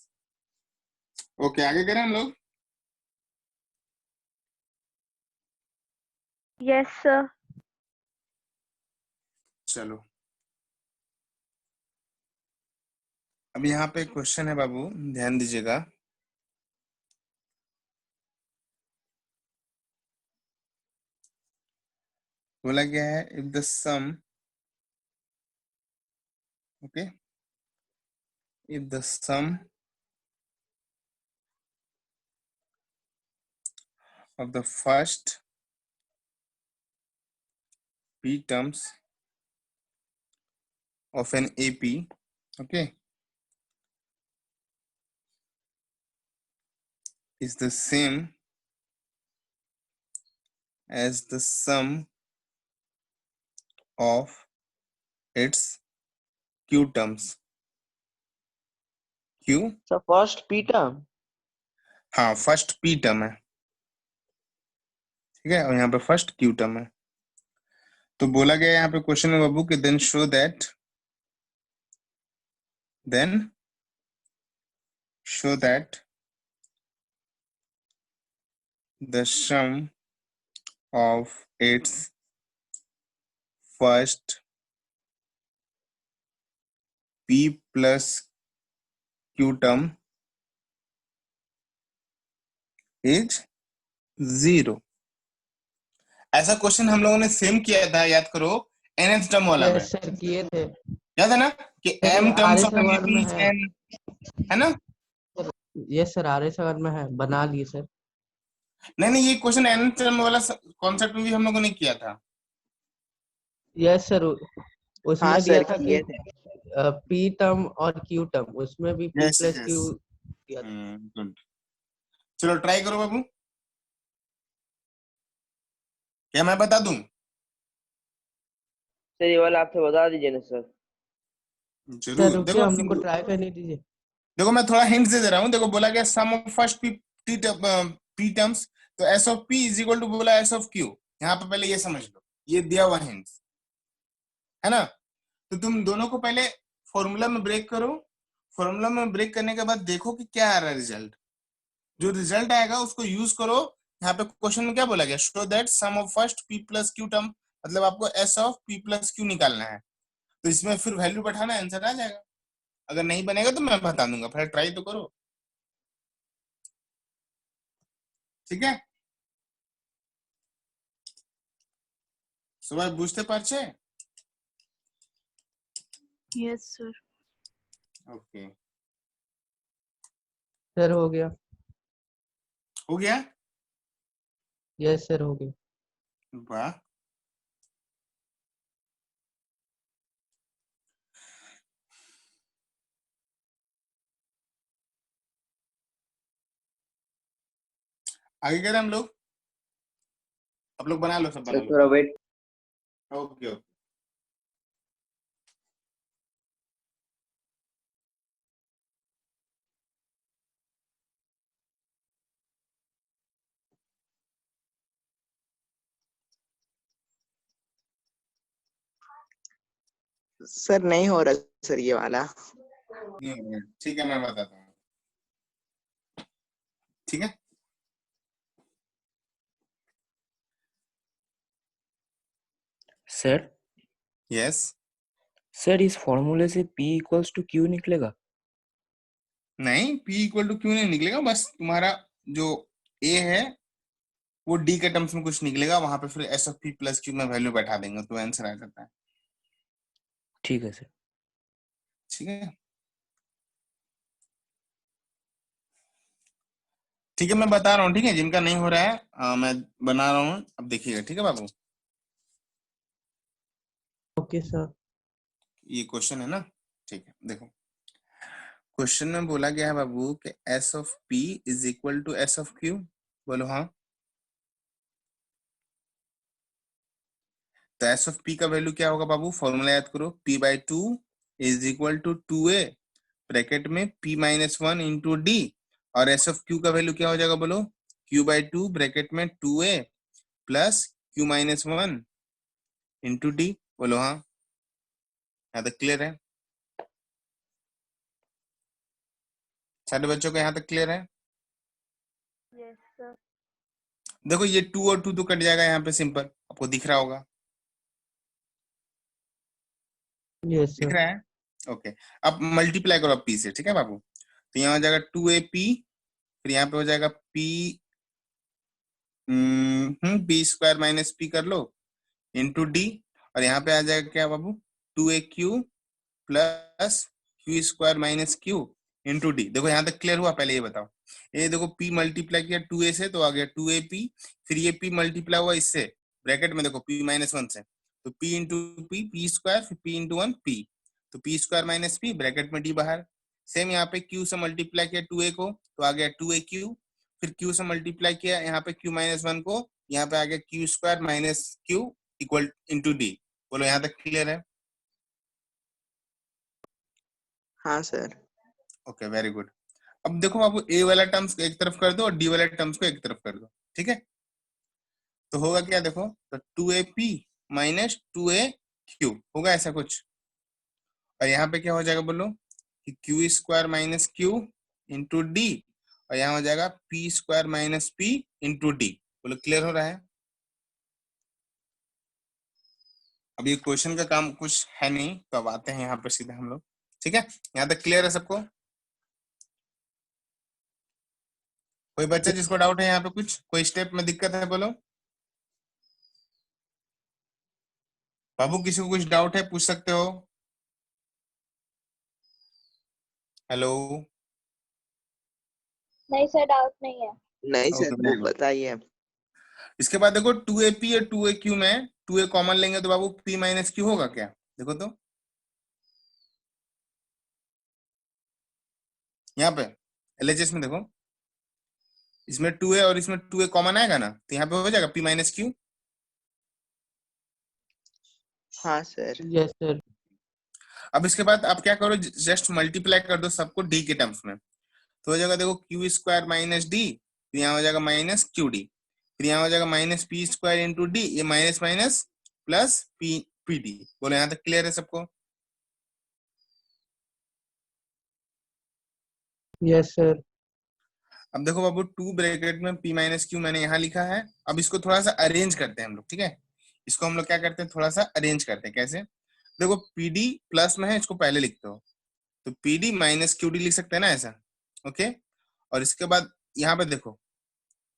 ओके आगे करें हम लोग। Yes sir. चलो अब यहाँ पे क्वेश्चन है बाबू ध्यान दीजिएगा। बोला गया है if the sum okay if the sum of the first p terms of an AP okay is the same as the sum of its q terms q sir first P term. हाँ first p term है ठीक है और यहाँ पे first q term है। तो बोला गया यहाँ पे क्वेश्चन में बाबू कि then show that the sum of its first p plus q term is 0। ऐसा क्वेश्चन हम लोगों ने सेम किया था, याद करो, nth टर्म वाला में, यस सर किए थे याद है ना कि सर। m ये टर्म्स आर्य ऑफ एन सवाल में एपी है। n, है ना? यस सर आर्य सवाल में है, बना लिए सर। नहीं, ये क्वेश्चन n टर्म वाला कॉन्सेप्ट में भी हम लोगों ने किया था। यस सर उसमें हाँ दिया सर था किए कि थे। पी टर्म और क्यू टर्म, उसमें भी P yes plus yes, Q दिया था। गुड। चलो ट्राई करो बाबू, क्या मैं बता दूं? सर ये वाला आप तो बता दीजिए ना सर। सर जरूर। रुकिए, देखो हम लोग को ट्राई करने दीजिए। देखो मैं थोड़ा हिंट दे रहा हूँ। देखो बोला गया sum of first P terms, तो S of P is equal to बोला एस ऑफ क्यू। यहाँ पे पहले ये समझ लो, ये दिया हुआ हिंट है ना। तो तुम दोनों को पहले फॉर्मूला में ब्रेक करो। फॉर्मूला में ब्रेक करने के बाद देखो कि क्या आ रहा है रिजल्ट। जो रिजल्ट आएगा उसको यूज करो। यहाँ पे क्वेश्चन में क्या बोला गया, show that sum of first P plus Q term, मतलब आपको S of P plus Q निकालना है। तो इसमें फिर वैल्यू बैठाना, आंसर आ जाएगा। अगर नहीं बनेगा तो मैं बता दूंगा, फिर ट्राई तो करो, ठीक है? সবাই বুঝতে পারছে? Yes, sir. ओके, सर हो गया। हो गया? यस सर हो गया। वाह, आगे करें हम लोग? आप लोग बना लो, सब बना सर लो। थोड़ा वेट। ओके ओके, सर नहीं हो रहा सर ये वाला। ठीक है, मैं बताता हूँ, ठीक है? Sir yes. सर इस फॉर्मूले से P इक्वल्स टू Q निकलेगा? नहीं, P इक्वल टू क्यू नहीं निकलेगा, बस तुम्हारा जो A है वो D के टर्म्स में कुछ निकलेगा, वहां पे फिर S of P plus Q में वैल्यू बैठा देंगे तो आंसर आ जाता है, ठीक है सर। ठीक है? ठीक है, मैं बता रहा हूँ, ठीक है? जिनका नहीं हो रहा है मैं बना रहा हूँ, अब देखिएगा, ठीक है बाबू? Okay sir. ये क्वेश्चन है ना, ठीक है? देखो क्वेश्चन में बोला गया है बाबू कि S of P is equal to S of Q. बोलो हाँ। तो एस ऑफ पी का वैल्यू क्या होगा बाबू? फॉर्मूला याद करो, P by two is equal to 2a bracket में p माइनस 1 इंटू डी, और एस ऑफ क्यू का वैल्यू क्या हो जाएगा बोलो? q बाई टू ब्रैकेट में 2a plus q minus 1 into D. बोलो हाँ, यहाँ तक क्लियर है? सारे बच्चों को यहाँ तक क्लियर है? Yes sir. देखो ये 2 और 2 तो कट जाएगा यहाँ पे, सिंपल, आपको दिख रहा होगा, यस दिख सर। रहा है? ओके, अब मल्टीप्लाई करो पी से, ठीक है बाबू? तो यहाँ हो जाएगा 2ap, फिर यहाँ पे हो जाएगा p P square minus P कर लो इंटू डी, और यहाँ पे आ जाएगा क्या बाबू? 2aq plus Q square minus Q into D. देखो यहाँ तक क्लियर हुआ? पहले ये बताओ, ये देखो p मल्टीप्लाई किया 2a से तो आ गया 2ap, फिर ये p मल्टीप्लाई हुआ इससे ब्रैकेट में, देखो p माइनस 1 से, तो p इंटू पी स्क्वायर, फिर p इंटू 1 p, तो p square minus p bracket में d बाहर। सेम यहाँ पे q से मल्टीप्लाई किया 2a को तो आ गया 2aq, फिर q से मल्टीप्लाई किया यहाँ पे q माइनस 1 को, यहाँ पे आ गया q square minus q equal into D. बोलो यहाँ तक क्लियर है? हाँ सर। Okay, very good. अब देखो बाबू, ए वाला टर्म्स को एक तरफ कर दो और डी वाला टर्म्स को एक तरफ कर दो, ठीक है? तो होगा क्या देखो, तो 2ap माइनस 2AQ होगा ऐसा कुछ। और यहाँ पे क्या हो जाएगा बोलो कि Q square minus Q into D, और यहाँ हो जाएगा P square minus P into D. बोलो क्लियर हो रहा है? अब ये क्वेश्चन का काम कुछ है नहीं, तो अब आते हैं यहाँ पर सीधा हम लोग। ठीक है, यहाँ तक क्लियर है सबको? कोई बच्चा जिसको डाउट है यहाँ पे, कुछ कोई स्टेप में दिक्कत है बोलो। बाबू किसी को कुछ डाउट है पूछ सकते हो। हेलो। नहीं सर, डाउट नहीं है। नहीं सर, ओके, वेरी गुड। बताइए। इसके बाद देखो 2AP और 2AQ में 2A कॉमन लेंगे तो बाबू P माइनस क्यू होगा क्या? देखो तो यहाँ पे LHS में देखो, इसमें 2A और इसमें 2A कॉमन आएगा ना, तो यहाँ पे हो जाएगा P माइनस क्यू। हाँ सर। Yes sir. अब इसके बाद आप क्या करो, जस्ट मल्टीप्लाई कर दो सबको डी के टर्म्स में, तो हो जाएगा देखो क्यू स्क्वायर माइनस डी, फिर यहाँ हो जाएगा माइनस क्यू डी, फिर यहाँ हो जाएगा minus p square into D, ये minus minus plus p d. बोलो यहाँ तक क्लियर है सबको? Yes sir. अब देखो बाबू 2 ब्रैकेट में P माइनस क्यू मैंने यहाँ लिखा है। अब इसको थोड़ा सा अरेंज करते हैं हम लोग, ठीक है? इसको हम लोग क्या करते हैं, थोड़ा सा अरेंज करते हैं। कैसे? देखो PD प्लस में है, इसको पहले लिखते हो तो PD माइनस क्यू डी लिख सकते हैं ना ऐसा, ओके? और इसके बाद यहाँ पे देखो,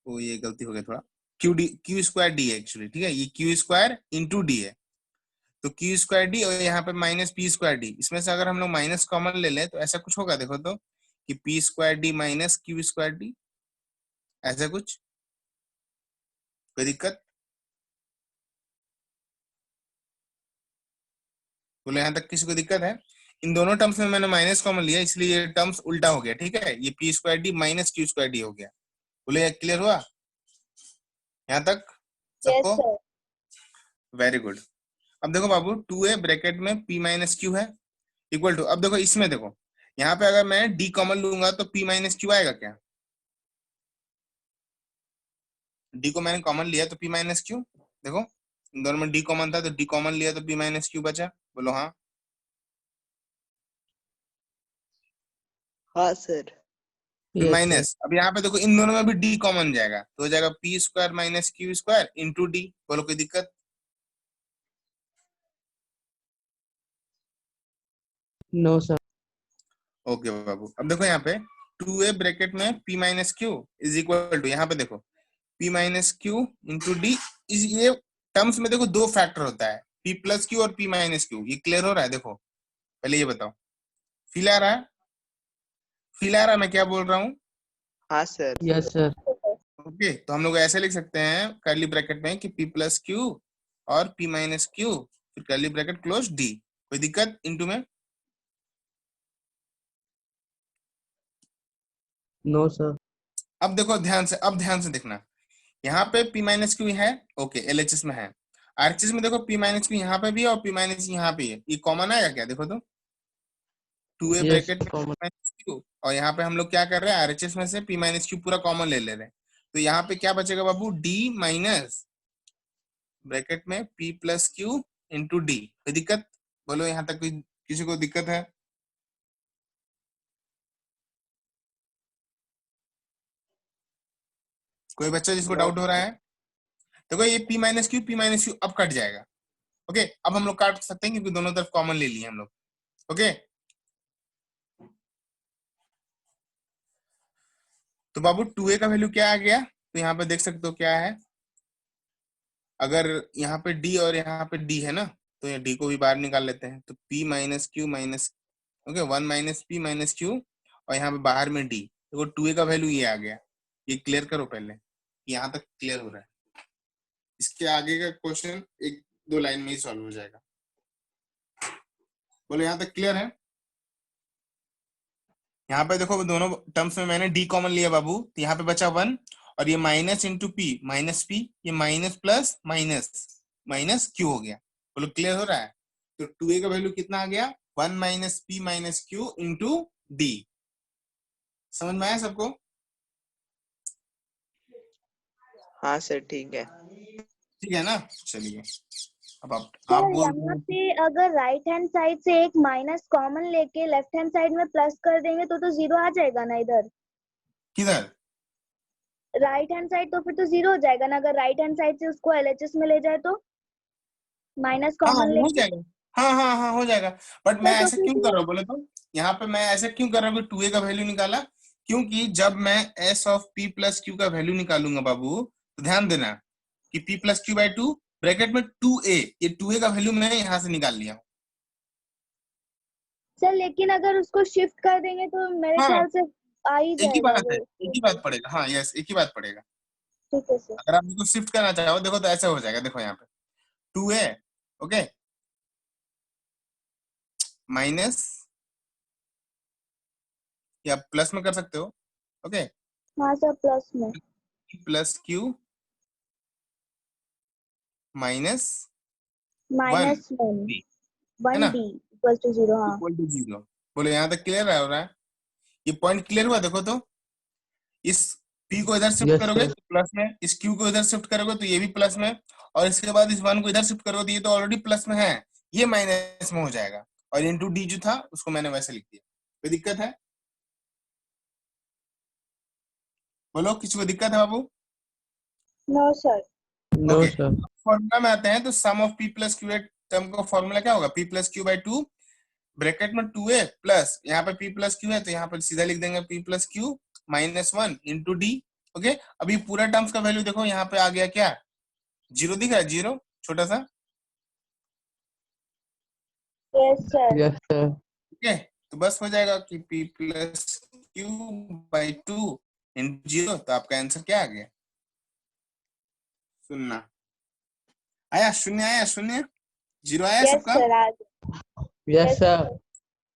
वो ये गलती हो गई थोड़ा, क्यू स्क्वायर डी है एक्चुअली, ठीक है? ये क्यू स्क्वायर इंटू डी है, तो क्यू स्क्वायर डी और यहाँ पे माइनस पी स्क्वायर डी, इसमें से अगर हम लोग माइनस कॉमन ले लें तो ऐसा कुछ होगा। देखो तो कि P square D minus Q square D, ऐसा कुछ। कोई दिक्कत? बोले यहाँ तक किसी को दिक्कत है? इन दोनों टर्म्स में मैंने माइनस कॉमन लिया, इसलिए ये टर्म्स उल्टा हो गया, ठीक है? ये P square D minus Q square D हो गया। बोले क्लियर हुआ यहाँ तक यस सबको? सर। Very good. अब देखो बाबू 2A ब्रैकेट में P माइनस क्यू है इक्वल टू, अब देखो इसमें देखो यहाँ पे अगर मैं D कॉमन लूंगा तो P माइनस क्यू आएगा क्या? D को मैंने कॉमन लिया तो P माइनस क्यू, देखो इन दोनों में D कॉमन था तो D कॉमन लिया तो P माइनस क्यू बचा। बोलो हाँ। हाँ सर। फिर माइनस, अब यहाँ पे देखो इन दोनों में भी D कॉमन जाएगा तो हो जाएगा P square minus Q square into D. बोलो कोई दिक्कत? No sir. ओके बाबू। अब देखो यहाँ पे 2A ब्रैकेट में P minus Q is equal to, यहाँ पे देखो P minus Q into D. ये टर्म्स में देखो दो फैक्टर होता है, P प्लस क्यू और P माइनस क्यू। ये क्लियर हो रहा है? देखो पहले ये बताओ, फील आ रहा है? फील आ रहा है मैं क्या बोल रहा हूँ? हाँ सर। Yes sir. ओके, तो हम लोग ऐसे लिख सकते हैं कर्ली ब्रैकेट में कि P प्लस क्यू और P माइनस क्यू, फिर कर्ली ब्रैकेट क्लोज डी। कोई दिक्कत इनटू में? No sir. अब देखो ध्यान से, अब ध्यान से देखना, यहाँ पे P माइनस क्यू है, ओके LHS में है। RHS में देखो P माइनस क्यू यहाँ पे भी है और P माइनस यहाँ पे है, ये कॉमन आएगा क्या? देखो तो 2A यस ब्रैकेट में कॉमन। P माइनस क्यू, और यहाँ पे हम लोग क्या कर रहे हैं, RHS में से P माइनस क्यू पूरा कॉमन ले रहे हैं, तो यहाँ पे क्या बचेगा बाबू? D माइनस ब्रैकेट में P plus Q into D. कोई दिक्कत? बोलो यहाँ तक कोई किसी को दिक्कत है? कोई बच्चा जिसको डाउट हो रहा है? देखो ये P माइनस क्यू अब कट जाएगा, ओके? अब हम लोग काट सकते हैं क्योंकि दोनों तरफ कॉमन ले लिए हम लोग, ओके? तो बाबू 2A का वैल्यू क्या आ गया? तो यहाँ पे देख सकते हो क्या है, अगर यहाँ पे D और यहाँ पे D है ना, तो ये D को भी बाहर निकाल लेते हैं, तो P minus Q minus, okay 1 minus P minus Q, और यहाँ पे बाहर में D। देखो 2A का वैल्यू ये आ गया। ये क्लियर करो पहले, यहाँ तक क्लियर हो रहा है? इसके आगे का क्वेश्चन एक दो लाइन में ही सॉल्व हो जाएगा। बोलो यहाँ तक क्लियर है? यहाँ पे देखो दोनों टर्म्स में मैंने D कॉमन लिया बाबू, तो यहाँ पे बचा 1, और ये minus into P minus P, ये minus plus minus minus Q हो गया। बोलो क्लियर हो रहा है? तो 2A का वैल्यू कितना आ गया? 1 minus P minus Q into D. समझ में आया सबको? हाँ सर, ठीक है। ठीक है ना? चलिए अब आप सर बोल यहाँ पे अगर राइट हैंड साइड से एक माइनस कॉमन लेके लेफ्ट हैंड साइड में प्लस कर देंगे तो जीरो आ जाएगा ना इधर। किधर? राइट हैंड साइड तो फिर तो जीरो हो जाएगा ना, अगर राइट हैंड साइड से उसको एलएचएस में ले जाए तो माइनस हाँ कॉमन हो लेके। जाएगा, हाँ हो जाएगा। बट मैं सर तो ऐसा फिर क्यों कर तो रहा हूँ बोले तो, यहाँ पे मैं ऐसा क्यों कर रहा हूँ कि 2a का वैल्यू निकाला, क्योंकि जब मैं s of p plus q का वैल्यू निकालूंगा बाबू, तो ध्यान देना कि p plus q by 2 bracket में 2a, ये 2a का वैल्यू मैंने यहाँ से निकाल लिया। सर लेकिन अगर उसको शिफ्ट कर देंगे तो मेरे हाँ ख्याल से आ ही एक ही जाएगा बात है, वो। एक ही बात पड़ेगा, हाँ यस एक ही बात पड़ेगा। ठीक है सर। अगर आप इसको शिफ्ट करना चाहो देखो तो ऐसा हो जाएगा, देखो यहाँ पे 2a ओके माइनस, या प्लस में कर सकते हो ओके, हाँ सर प्लस में प्लस क्यू माइनस माइनस 1 है ना 1d इक्वल टू 0। हाँ इक्वल टू 0। बोले यहाँ तक क्लियर हो रहा है? ये पॉइंट क्लियर हुआ? देखो तो इस p को इधर शिफ्ट यस करोगे सर। तो प्लस में, इस q को इधर शिफ्ट करोगे तो ये भी प्लस में, और इसके बाद इस 1 को इधर शिफ्ट करोगे तो ये तो ऑलरेडी प्लस में है, ये माइनस में हो जाएगा, और इंटू d जो था उसको मैंने वैसे लिख दिया। कोई दिक्कत है? बोलो किसी को दिक्कत है बाबू? No sir. No okay sir. Formula में आते हैं तो sum of p plus Q term का फॉर्मूला क्या होगा, p plus q by 2 bracket में 2a प्लस यहाँ पे p प्लस क्यू है तो यहाँ पर सीधा लिख देंगे p plus Q minus 1 into D. Okay अभी पूरा टर्म्स का वैल्यू देखो यहाँ पे आ गया क्या, जीरो दिख रहा है, जीरो छोटा सा। Yes sir. Yes sir. ठीक है तो बस हो जाएगा कि p plus q by 2 into zero, तो आपका आंसर क्या आ गया, शून्य आया, शून्य आया, शून्य जीरो आया यस सबका। सर आज। Yes sir.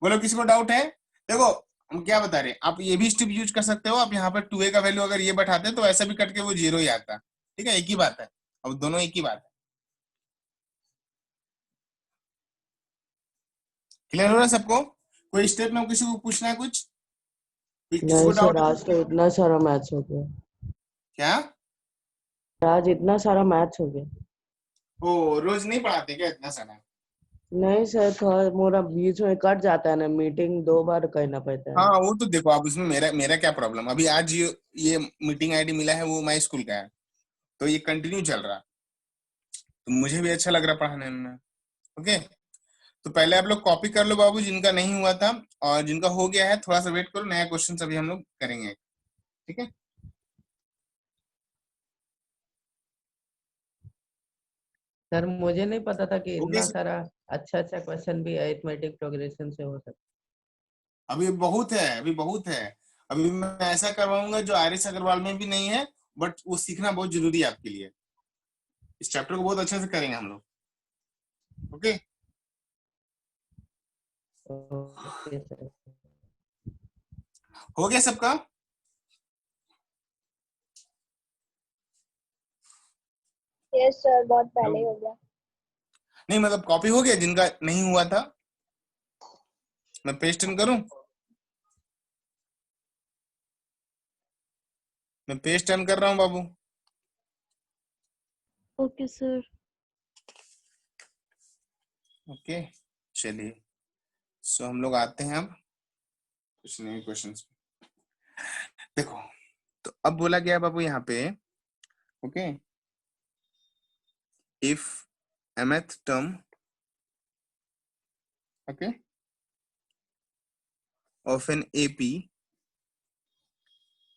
बोलो किसी को डाउट है? देखो हम क्या बता रहे हैं, आप ये भी स्टेप यूज कर सकते हो, आप यहाँ पर 2a का वैल्यू अगर ये बैठाते तो ऐसा भी कट के वो जीरो ही आता। ठीक है एक ही बात है, अब दोनों एक ही बात है। क्लियर हो रहा है सबको? कोई स्टेप में किसी को पूछना है कुछ, किसी नहीं को सर, डाउट है? आज तो इतना सारा मैच हो गया, क्या? आज इतना सारा मैच हो गया। ओ रोज नहीं पढ़ाते क्या इतना सारा? नहीं सर, थोड़ा मोरा बीच में कट जाता है ना, मीटिंग 2 बार करना पड़ता है हाँ ना। वो तो देखो आप उसमें मेरा क्या प्रॉब्लम, अभी आज ये मीटिंग आईडी मिला है वो माई स्कूल का है, तो ये कंटिन्यू चल रहा, तो मुझे भी अच्छा लग रहा पढ़ाने में। ओके तो पहले आप लोग कॉपी कर लो बाबू जिनका नहीं हुआ था, और जिनका हो गया है थोड़ा सा वेट करो, नया क्वेश्चन अभी हम लोग करेंगे। ठीक है सर मुझे नहीं पता था कि हो गया इतना सारा अच्छा क्वेश्चन भी अरिथमेटिक प्रोग्रेशन से हो सकता। अभी बहुत है, अभी बहुत है। अभी मैं ऐसा करवाऊंगा जो आर एस अग्रवाल में भी नहीं है, बट वो सीखना बहुत जरूरी है आपके लिए। इस चैप्टर को बहुत अच्छे से करेंगे हम लोग। Okay okay sir. हो गया सबका? यस सर बहुत पहले ही हो गया। नहीं मतलब कॉपी हो गया जिनका नहीं हुआ था, मैं पेस्ट इन करूं, मैं पेस्ट इन कर रहा हूं बाबू। Okay sir. ओके चलिए सो हम लोग आते हैं अब कुछ नए क्वेश्चंस पे। देखो तो अब बोला गया बाबू यहाँ पे okay if mth term okay of an AP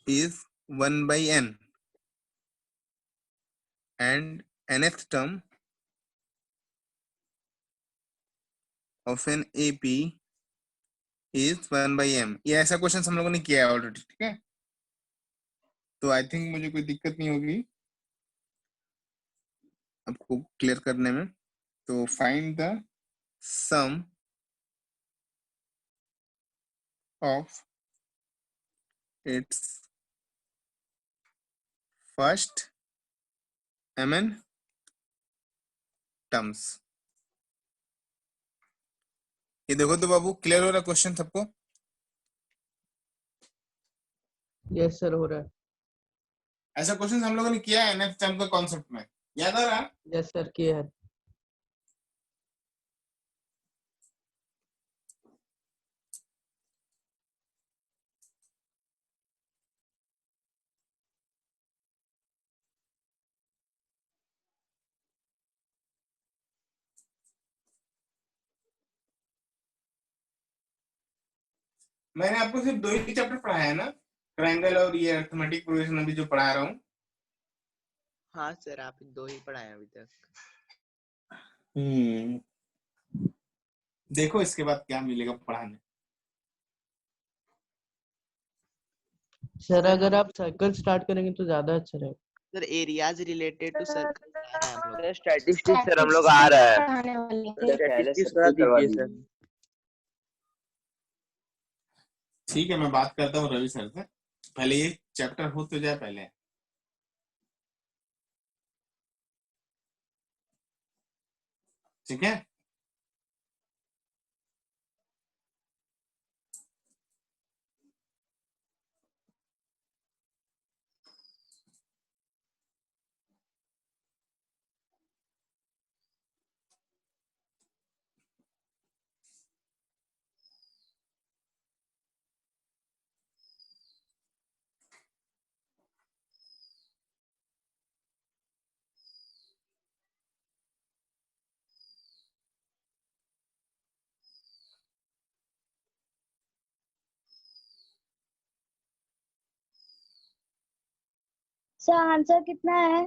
is 1 by n and nth term of an AP is 1 by m, ये ऐसा क्वेश्चन हम लोगों ने किया है ऑलरेडी। ठीक है तो आई थिंक मुझे कोई दिक्कत नहीं होगी आपको क्लियर करने में। तो find the sum of its first mn terms. ये देखो तो बाबू क्लियर हो रहा क्वेश्चन सबको? यस सर हो रहा है। ऐसा क्वेश्चन हम लोगों ने किया है nth टर्म का कॉन्सेप्ट में, याद आ रहा? यस सर किया है। मैंने आपको सिर्फ 2 ही चैप्टर पढ़ाया है ना, ट्रायंगल और ये अरिथमेटिक प्रोग्रेशन अभी जो पढ़ा रहा हूँ। हाँ सर, आप 2 ही पढ़ाए हैं अभी तक। देखो इसके बाद क्या मिलेगा पढ़ाने। सर अगर आप सर्कल स्टार्ट करेंगे तो ज्यादा अच्छा रहेगा। Sir areas related to circle आ रहा है हम लोग। सर स्टैटिस्टिक्स सर हम लोग आ रहा है, पढ़ाने वाले थे। सर पहले स्टैटिस्टिक्स करा सर्कल करवा दीजिए सर। दीजिए। ठीक है, मैं बात करता हूँ रवि सर से, पहले ये चैप्टर हो तो जाए पहले। ठीक है, सर आंसर कितना है?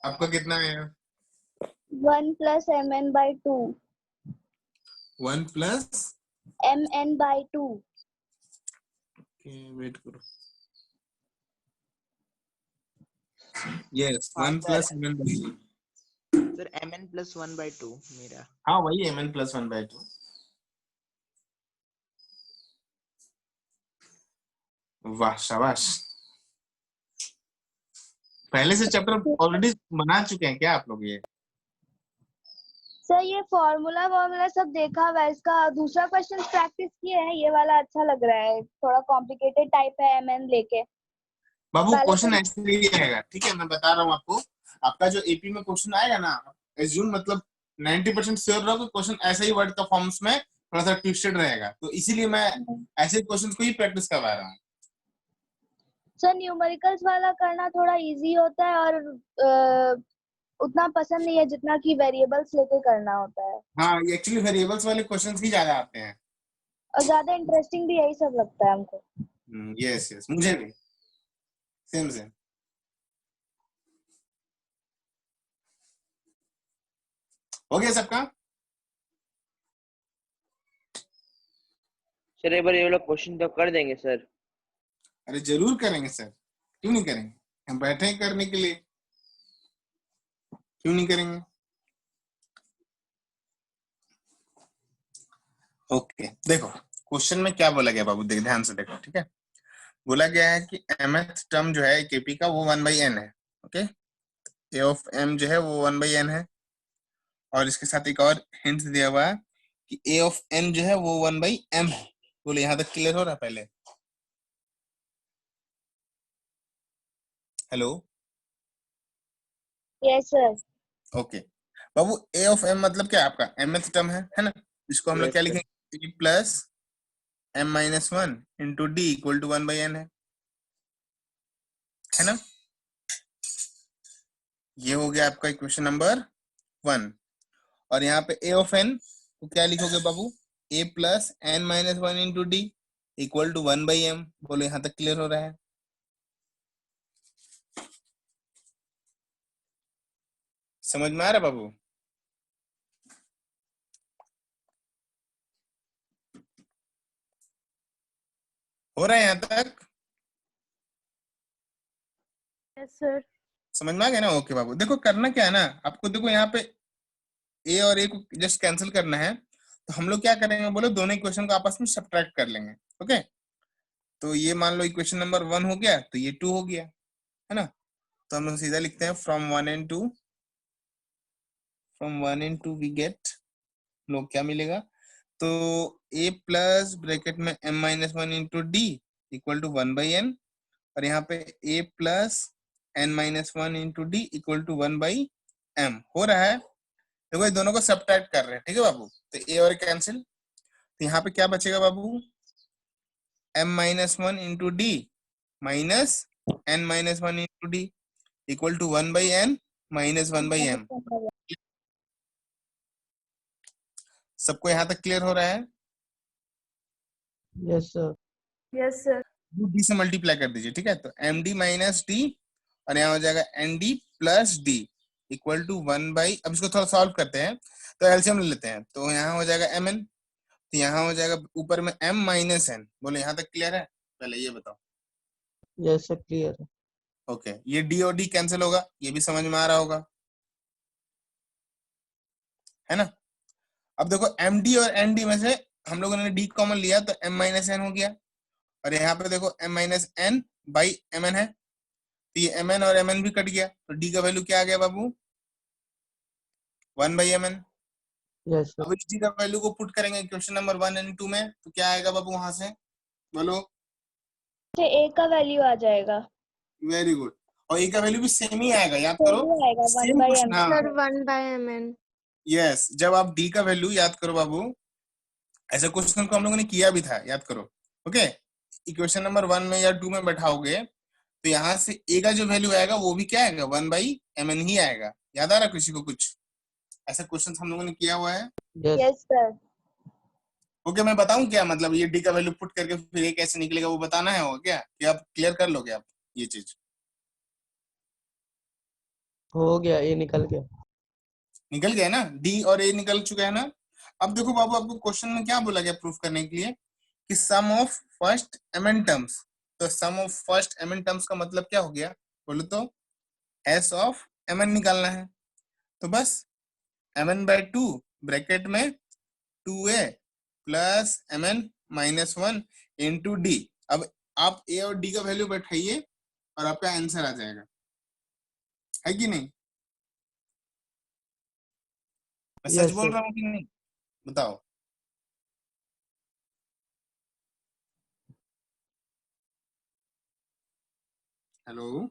आपका कितना है? 1 + mn/2। 1 + mn/2। वेट करो। यस, हाँ 1 सर, + mn/2। सर mn + 1/2 मेरा। हाँ वही mn + 1/2। वाह शाबाश, पहले से चैप्टर ऑलरेडी बना चुके हैं क्या आप लोग? ये सर ये फॉर्मूला सब देखा हुआ है, इसका दूसरा क्वेश्चन प्रैक्टिस किए हैं, ये वाला अच्छा लग रहा है, थोड़ा कॉम्प्लिकेटेड टाइप है mn लेके। बाबू पहले क्वेश्चन तो ऐसे ही रहेगा, ठीक है, मैं बता रहा हूँ आपको। आपका जो एपी में क्वेश्चन आएगा ना, एज्यूम मतलब 90% श्योर रहो कि क्वेश्चन ऐसे ही वर्ड का फॉर्म्स में थोड़ा सा ट्विस्टेड रहेगा, तो इसीलिए मैं ऐसे क्वेश्चन को ही प्रैक्टिस करवा रहा हूँ। सर न्यूमेरिकल्स वाला करना थोड़ा इजी होता है और उतना पसंद नहीं है जितना कि वेरिएबल्स लेके करना होता है, हाँ, ये एक्चुअली वेरिएबल्स वाले क्वेश्चंस ही ज्यादा आते हैं। और ज्यादा इंटरेस्टिंग भी यही सब लगता है हमको। यस यस, मुझे भी सेम सेम। हो गया सबका? सर एक बार ये वाला क्वेश्चन तो कर देंगे सर। अरे जरूर करेंगे सर, क्यों नहीं करेंगे, हम बैठे हैं करने के लिए, क्यों नहीं करेंगे। ओके देखो क्वेश्चन में क्या बोला गया बाबू, देख ध्यान से देखो, ठीक है। बोला गया है कि mth टर्म जो है केपी का वो 1/n है। ओके, a ऑफ m जो है वो 1/n है, और इसके साथ एक और हिंट दिया हुआ है कि a ऑफ n जो है वो 1/m है। बोले यहाँ तक क्लियर हो रहा है? पहले hello, yes sir. Okay Babu, a of m मतलब क्या आपका mth टर्म है ना, इसको हम लोग यस क्या सर। लिखेंगे, a + m-1 into d = 1/n है ना। ये हो गया आपका इक्वेशन नंबर 1। और यहाँ पे a ऑफ n को क्या लिखोगे बाबू, a + n-1 into d = 1/m। बोलो यहाँ तक क्लियर हो रहा है? समझ में आ रहा है बाबू? हो रहा है यहाँ तक? Yes sir. समझ में आ गया ना? ओके बाबू, देखो करना क्या है ना आपको, देखो यहाँ पे a और a को जस्ट कैंसिल करना है, तो हम लोग क्या करेंगे बोलो, दोनों इक्वेशन को आपस में सब्ट्रैक्ट कर लेंगे। ओके, तो ये मान लो इक्वेशन नंबर 1 हो गया, तो ये 2 हो गया, है ना। तो हम लोग सीधा लिखते हैं फ्रॉम 1 and 2 वी गेट, लोग क्या मिलेगा, तो a प्लस ब्रैकेट में m-1 इंटू डी = 1/n, और यहाँ पे a + n-1 into D = 1/m हो रहा है। देखो ये दोनों को सब्ट्रैक्ट कर रहे हैं, ठीक है बाबू, तो a और कैंसिल, तो यहाँ पे क्या बचेगा बाबू, m-1 into D minus n-1 into D = 1/n minus 1/m। सबको यहाँ तक क्लियर हो रहा है? Yes sir. Yes sir. D से मल्टीप्लाई कर दीजिए, ठीक है। तो एम डी माइनस डी और यहाँ हो जाएगा N D plus D equal to 1/, अब इसको थोड़ा सॉल्व करते हैं तो एलसीएम ले लेते हैं। तो यहाँ हो जाएगा एम एन, तो यहाँ हो जाएगा ऊपर में m माइनस एन। बोले यहाँ तक क्लियर है? पहले ये बताओ। यस सर क्लियर है। ओके, ये डी और डी कैंसिल होगा, ये भी समझ में आ रहा होगा, है ना। अब देखो एम डी और एन डी में से हम लोगों ने डी कॉमन लिया तो m माइनस एन हो गया, और यहाँ पे देखो m minus N by M N है, तो ये एम एन और एम एन भी कट गया, तो डी का वैल्यू क्या आ गया बाबू? 1/mn। Yes sir. अब इस डी का वैल्यू को पुट करेंगे क्वेश्चन नंबर 1 एंड 2 में, तो क्या आएगा बाबू वहां से? बोलो। ए का वैल्यू आ जाएगा। वेरी गुड, और ए का वैल्यू भी सेम ही आएगा, याद करो। सेम आएगा, सेम 1/m। क्वेश्चन, हाँ सर 1/mn। यस। जब आप डी का वैल्यू याद करो बाबू, ऐसे क्वेश्चन को हम लोगों ने किया भी था, याद करो। ओके, इक्वेशन नंबर 1 में या 2 में बैठाओगे तो यहाँ से ए का जो वैल्यू आएगा वो भी क्या आएगा? 1/mn ही आएगा। याद आ रहा किसी को कुछ? ऐसा क्वेश्चन हम लोगों ने किया हुआ है। Yes sir. ओके, मैं बताऊं क्या मतलब ये डी का वैल्यू पुट करके फिर ए कैसे निकलेगा वो बताना है होगा क्या, कि आप क्लियर कर लोगे आप ये चीज? हो गया, ये निकल गया। निकल गया ना, डी और ए निकल चुका है ना। अब देखो बाबू, आपको क्वेश्चन में क्या बोला गया प्रूफ करने के लिए? कि सम ऑफ फर्स्ट mn टर्म्स। तो sum of first mn terms का मतलब क्या हो गया बोलो तो? s ऑफ mn निकालना है। तो बस mn/2 ब्रैकेट में 2a plus mn minus 1 into D. अब आप a और d का वैल्यू बैठाइए और आपका आंसर आ जाएगा, है कि नहीं? मैं सच यस बोल सर। रहा हूँ कि नहीं, बताओ। हेलो,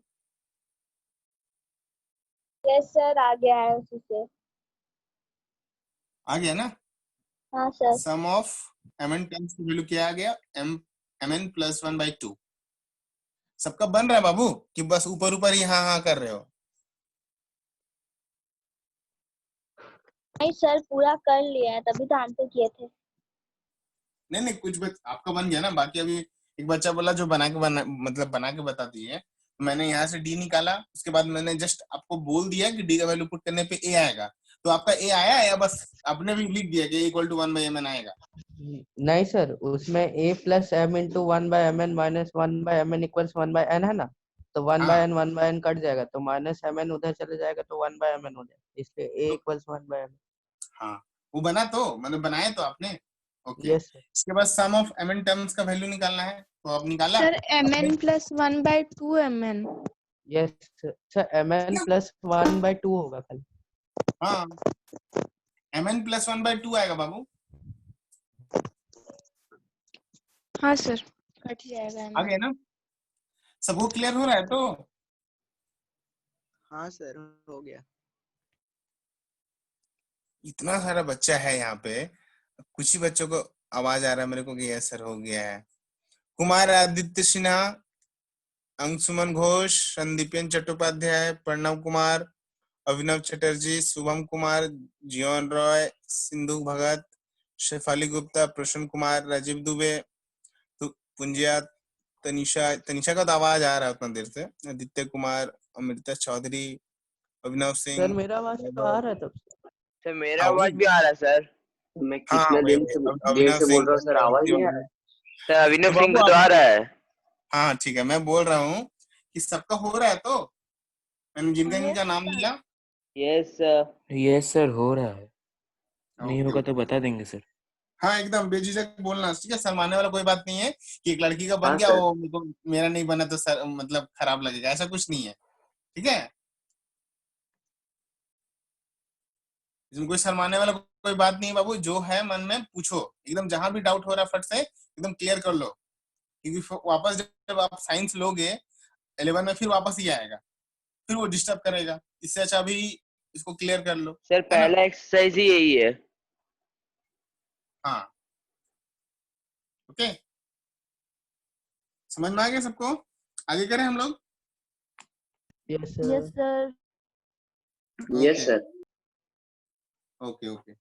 यस सर, आ गया है उसी से। आ गया ना? हाँ सर। सम ऑफ mn टर्म्स की वैल्यू क्या आ गया? mn plus 1/2। सबका बन रहा है बाबू, कि बस ऊपर ऊपर ही हाँ हाँ कर रहे हो? नहीं सर, पूरा कर लिया है, तभी तो आंसर किए थे। नहीं नहीं, कुछ आपका बन गया ना। बाकी अभी एक बच्चा बोला जो मतलब बना के बताती है। मैंने यहाँ से डी निकाला, उसके बाद मैंने जस्ट आपको बोल दिया कि डी का वैल्यू पुट करने पे ए आएगा। तो आपका ए आया या बस आपने भी लिख दिया कि इक्वल टू 1/mn आएगा? नहीं सर, उसमें a plus m into 1/mn minus 1/mn equals 1/n है ना, तो 1/n 1/n कट जाएगा, तो माइनस mn उधर चले जाएगा तो 1/mn हो जाएगा, इसलिए a इक्वल्स 1/mn। हाँ, वो बना तो मतलब बनाया तो आपने। Okay, yes sir. इसके बाद सम ऑफ mn टर्म्स का वैल्यू निकालना है, तो आप निकाला sir mn plus 1/2mn। Yes sir, mn plus 1/2 होगा खाली। हाँ, mn प्लस 1/2 आएगा बाबू। हाँ सर, कट जाएगा आ गया ना? सबको क्लियर हो रहा है तो? हाँ सर हो गया। इतना सारा बच्चा है यहाँ पे, कुछ ही बच्चों को आवाज आ रहा है मेरे को कि यस सर हो गया है। कुमार आदित्य सिन्हा, अंशुमन घोष, संदीपन चट्टोपाध्याय, प्रणव कुमार, अभिनव चटर्जी, शुभम कुमार, जियोन रॉय, सिंधु भगत, शेफाली गुप्ता, प्रसन्न कुमार, राजीव दुबे, पुंजिया, तनिषा का तो आवाज आ रहा है उतना देर से, आदित्य कुमार, अमृता चौधरी, अभिनव सिंह। सर मेरा आवाज तो आ रहा है तब से। सर मेरा आवाज भी आ रहा है सर। मैं हाँ कितना देर अभिनव से बोल सिंह, रहा हूँ सर, आवाज नहीं आ रहा है। सर अभिनव तो सिंह बाबू का तो आ रहा है। हाँ ठीक है, मैं बोल रहा हूँ कि सबका हो रहा है तो? मैंने जिनका जिनका नाम लिया। Yes sir. यस सर हो रहा है, नहीं ओके होगा ओके, तो बता देंगे सर। हाँ एकदम बेझिझक बोलना, ठीक है। शर्माने वाला कोई बात नहीं है कि एक लड़की का बन हाँ गया सर। वो मेरा नहीं बना तो सर मतलब खराब लगेगा, ऐसा कुछ नहीं है, ठीक है। इसमें कोई शर्माने वाला कोई बात नहीं है बाबू, जो है मन में पूछो, एकदम जहां भी डाउट हो रहा है फट से एकदम क्लियर कर लो, क्योंकि वापस जब आप साइंस लोगे 11 में फिर वापस ही आएगा, फिर वो डिस्टर्ब करेगा। इससे अच्छा अभी इसको क्लियर कर लो, सर है ना। पहला एक्सरसाइज ही यही है। हाँ ओके, समझ में आ गया सबको? आगे करें हम लोग? Yes yes sir. Sir. Yes sir. Okay okay,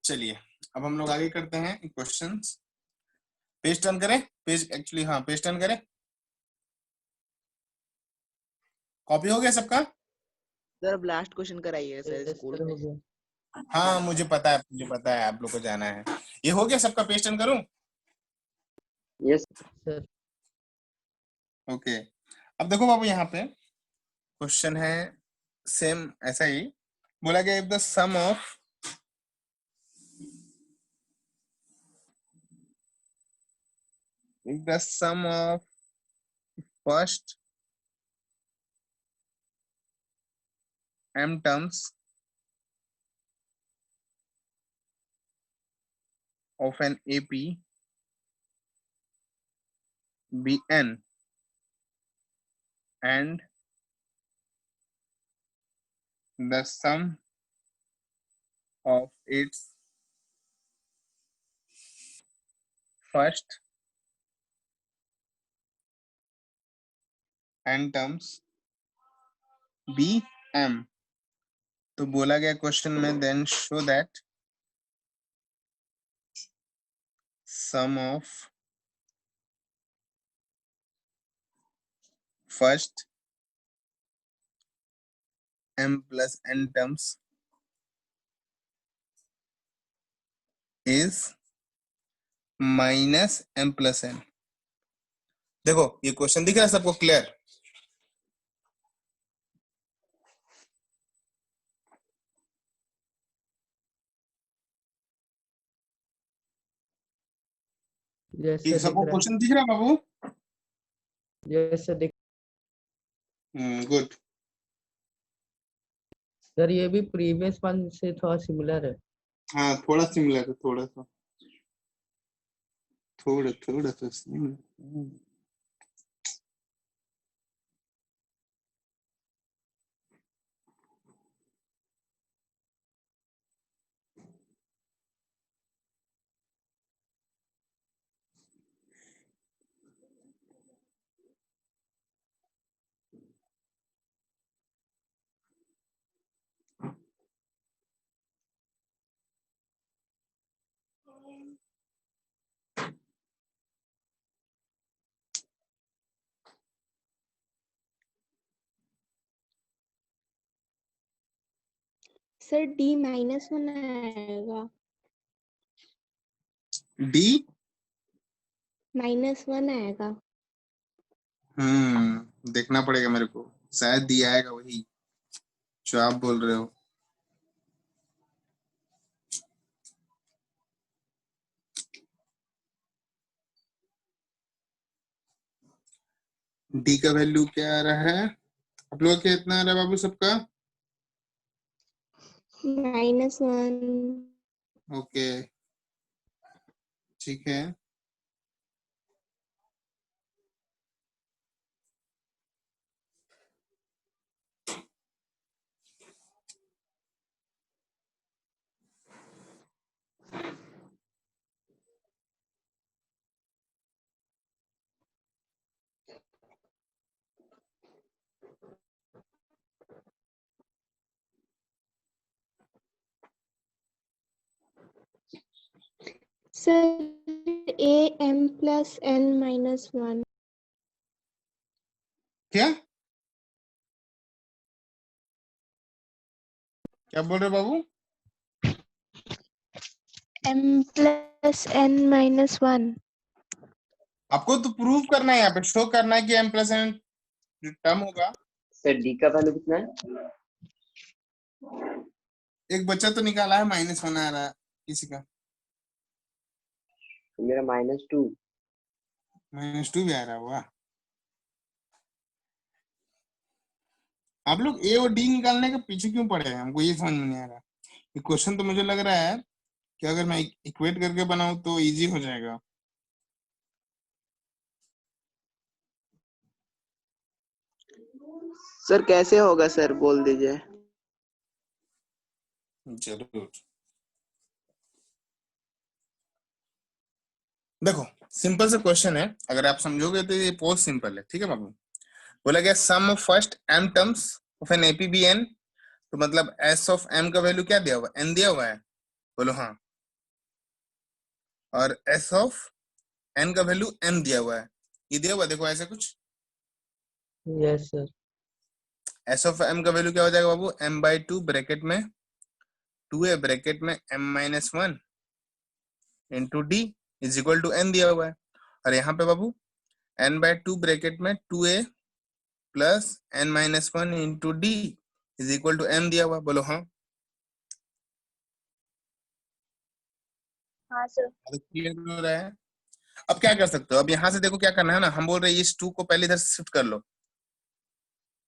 चलिए अब हम लोग आगे करते हैं क्वेश्चंस। पेज टर्न करें, पेज एक्चुअली हाँ पेज टर्न करें। कॉपी हो गया सबका? सर अब लास्ट क्वेश्चन कराइए सर Yes, स्कूल sir, में। हो गया। हाँ मुझे पता है आप लोग को जाना है। ये हो गया सबका? पेज टर्न करूं? यस Sir, ओके अब देखो बाबू यहाँ पे क्वेश्चन है सेम ऐसा ही बोला गया, if the sum of first m terms of an AP be n and the sum of its first n terms be m, तो बोला गया क्वेश्चन में then show that sum of first m plus n terms is minus m plus n। देखो ये question दिख रहा है सबको क्लियर? yes, ये sir, सबको दिख रहा है। क्वेश्चन दिख रहा है बाबू? Yes, sir, दिख। गुड। सर ये भी प्रीवियस वन से थोड़ा सिमिलर है। हाँ थोड़ा सिमिलर है, थोड़ा सा similar। सर D -1 आएगा। डी -1 आएगा। देखना पड़ेगा मेरे को, शायद दिया आएगा वही जो आप बोल रहे हो। डी का वैल्यू क्या आ रहा है आप लोग? कितना आ रहा है बाबू सबका? -1 ओके ठीक है। सर AM + n - 1 क्या क्या बोल रहे हो बाबू? m + n - 1। आपको तो प्रूव करना है, यहाँ पे शो करना है कि m प्लस n टर्म होगा। सर डी का वैल्यू कितना है? एक बच्चा तो निकाला है -1 आ रहा है किसी का, मेरा -2। -2 भी आ रहा होगा। आप लोग ए और डी निकालने के पीछे क्यों पड़े हैं? हमको ये समझ में नहीं आ रहा। ये क्वेश्चन तो मुझे लग रहा है कि अगर मैं इक्वेट करके बनाऊं तो इजी हो जाएगा। सर कैसे होगा सर बोल दीजिए। जरूर देखो सिंपल सा क्वेश्चन है, अगर आप समझोगे तो ये बहुत सिंपल है। ठीक है बाबू? बोला गया sum of first m terms of n APBN, तो मतलब s ऑफ m का वैल्यू क्या दिया हुआ है? n दिया हुआ है, बोलो हाँ। और s ऑफ n का वैल्यू m दिया हुआ है, ये दिया हुआ देखो ऐसा कुछ। Yes sir. s of m का वैल्यू क्या हो जाएगा बाबू, m/2 ब्रैकेट में 2a ब्रैकेट में m-1 into D is equal to n दिया हुआ है। और यहाँ पे बाबू n/2 ब्रैकेट में 2a plus n-1 into D is equal to m दिया हुआ। बोलो हाँ। हाँ सर। क्लियर हो रहा है। अब क्या कर सकते हो, अब यहाँ से देखो क्या करना है ना, हम बोल रहे हैं इस 2 को पहले इधर शिफ्ट कर लो,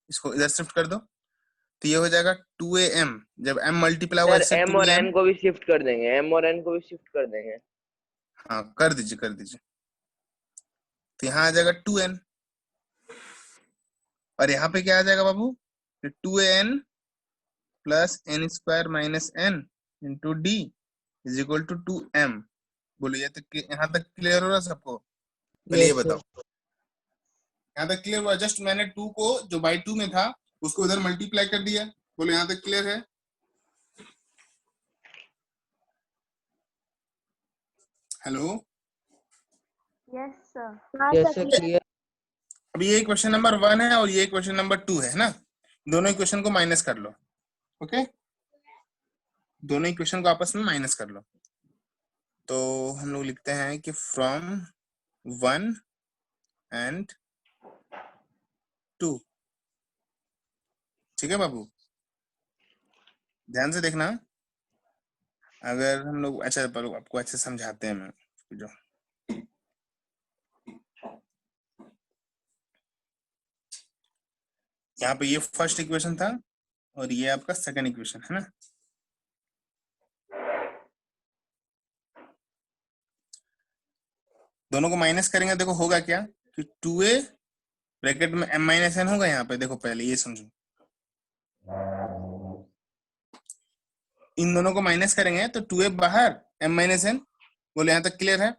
इसको इधर शिफ्ट कर दो, तो ये हो जाएगा 2am, जब m मल्टीप्लाई हुआ सर इससे m और 2am। n को भी शिफ्ट कर देंगे, m और n को भी शिफ्ट कर देंगे। हाँ कर दीजिए कर दीजिए, तो यहाँ आ जाएगा 2n, और यहाँ पे क्या आ जाएगा बाबू, 2an plus n square minus n into D is equal to 2m। बोलो ये तक, यहाँ तक क्लियर हो रहा है सबको? पहले ये यस बताओ, सर। यहाँ तक क्लियर हुआ? जस्ट मैंने 2 को जो बाई 2 में था उसको इधर मल्टीप्लाई कर दिया। बोलो यहाँ तक क्लियर है? हेलो। Yes sir. हाँ yes sir sir clear. Clear. अब ये क्वेश्चन नंबर 1 है और ये क्वेश्चन नंबर 2 है ना, दोनों इक्वेशन को माइनस कर लो। ओके, दोनों इक्वेशन को आपस में माइनस कर लो। तो हम लोग लिखते हैं कि फ्रॉम 1 एंड 2। ठीक है बाबू, ध्यान से देखना। अगर हम लोग, अच्छा पर आपको अच्छे समझाते हैं मैं जो, यहाँ पे ये फर्स्ट इक्वेशन था और ये आपका सेकंड इक्वेशन है ना। दोनों को माइनस करेंगे, देखो होगा क्या कि 2a ब्रैकेट में m-n होगा। यहाँ पे देखो पहले ये समझो, इन दोनों को माइनस करेंगे तो 2a बाहर m-n। बोले यहाँ तक क्लियर है?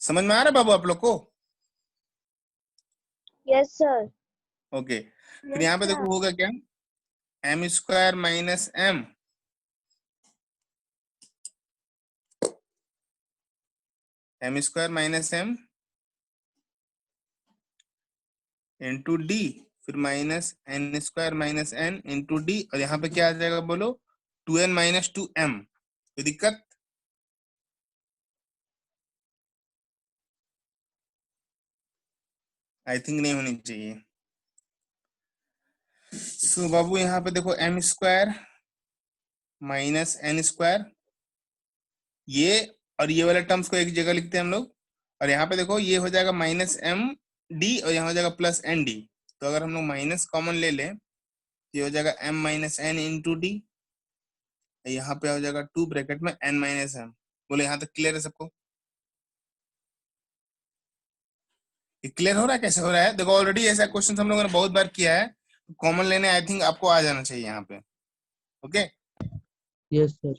समझ में आ रहा है बाबू आप लोग को? Yes sir. ओके, फिर यहाँ पे देखो होगा क्या, m square minus m square minus m into d, फिर minus n square minus n into D, और यहाँ पे क्या आ जाएगा बोलो, 2n माइनस 2m। कोई दिक्कत? आई थिंक नहीं होनी चाहिए। सो बाबू यहाँ पे देखो m square minus n square, ये और ये वाले टर्म्स को एक जगह लिखते हैं हम लोग, और यहाँ पे देखो ये हो जाएगा माइनस m डी और यहाँ हो जाएगा प्लस n डी। तो अगर हम लोग माइनस कॉमन ले लें, ये हो जाएगा m minus n into D, यहाँ पे हो जाएगा 2 ब्रैकेट में n माइनस m। बोले यहाँ तक क्लियर है सबको? ये क्लियर हो रहा है? कैसे हो रहा है देखो, ऑलरेडी ऐसा क्वेश्चन हम लोगों ने बहुत बार किया है, कॉमन लेने आई थिंक आपको आ जाना चाहिए यहाँ पे। Okay yes sir.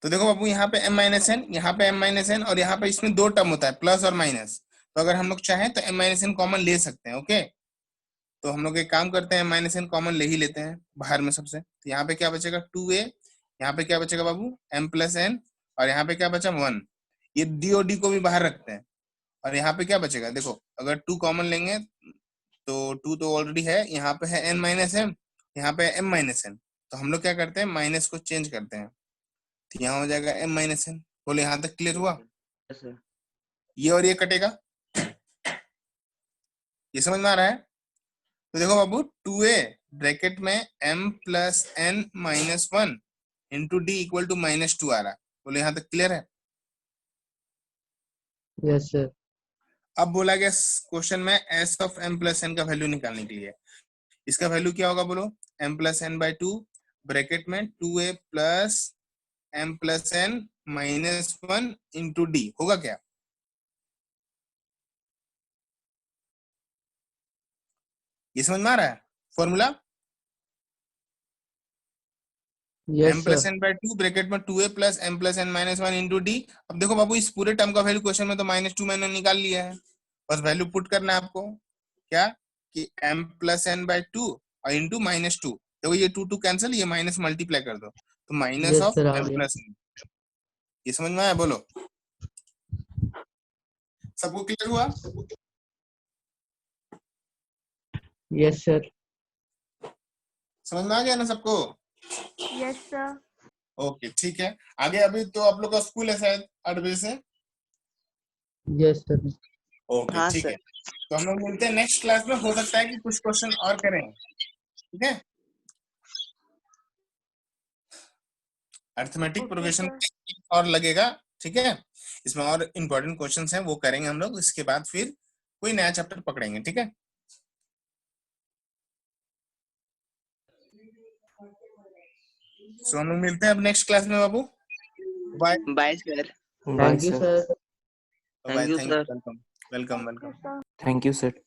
तो देखो बाबू यहाँ पे m माइनस एन, यहाँ पे m माइनस एन, और यहाँ पे इसमें 2 टर्म होता है प्लस और माइनस। तो अगर हम लोग चाहें तो m माइनस एन कॉमन ले सकते हैं। ओके, तो हम लोग एक काम करते हैं, m माइनस एन कॉमन ले ही लेते हैं बाहर में सबसे। तो यहाँ पे क्या बचेगा 2a, यहाँ पे क्या बचेगा बाबू m प्लस एन, और यहाँ पे क्या बचा 1। ये डी और डी को भी बाहर रखते हैं, और यहाँ पे क्या बचेगा देखो, अगर 2 कॉमन लेंगे तो 2 तो ऑलरेडी है, यहाँ पे है n माइनस एम, यहाँ पे m माइनस एन। तो हम लोग क्या करते हैं, माइनस को चेंज करते हैं, तो यहाँ हो जाएगा m माइनस एन। बोले यहाँ तक क्लियर हुआ? सर ये और ये कटेगा, ये समझ में आ रहा है? तो देखो बाबू 2a ब्रैकेट में m plus n minus 1 into D equal to minus 2 आ रहा है। बोले यहाँ तक क्लियर है? Yes sir. अब बोला गया क्वेश्चन में s of m plus n का वैल्यू निकालने के लिए, इसका वैल्यू क्या होगा बोलो, m plus n by 2 bracket में 2a plus m plus n minus 1 into D होगा क्या? ये समझ में आ रहा है formula? Yes m plus sir. n by 2 bracket में 2a plus m plus n minus 1 into D. अब देखो बाबू इस पूरे टर्म का वैल्यू क्वेश्चन में तो -2 मैंने निकाल लिया है, बस वैल्यू पुट करना है आपको, क्या कि m प्लस n बाई 2 और इंटू -2। देखो ये 2 2 कैंसिल, ये माइनस मल्टीप्लाई कर दो तो माइनस Yes, ऑफ sir, आ m गया। Plus n। ये समझ में आया? बोलो सबको क्लियर हुआ? Yes sir. समझ में आ गया ना सबको? Yes sir. ओके ठीक है। आगे अभी तो आप लोग का स्कूल है शायद 8 बजे से। Yes sir. ओके हाँ ठीक सर। है, तो हम लोग मिलते हैं नेक्स्ट क्लास में। हो सकता है कि कुछ क्वेश्चन और करें, ठीक है? Arithmetic okay progression sir. और लगेगा, ठीक है? इसमें और इम्पोर्टेंट क्वेश्चंस हैं, वो करेंगे हम लोग। इसके बाद फिर कोई नया चैप्टर पकड़ेंगे, ठीक है? सो हम लोग मिलते हैं अब नेक्स्ट क्लास में बाबू। Bye bye sir. Bye thank you sir. Sir. Bye. you, thank sir. You. Welcome welcome thank you welcome. Sir. Thank you sir.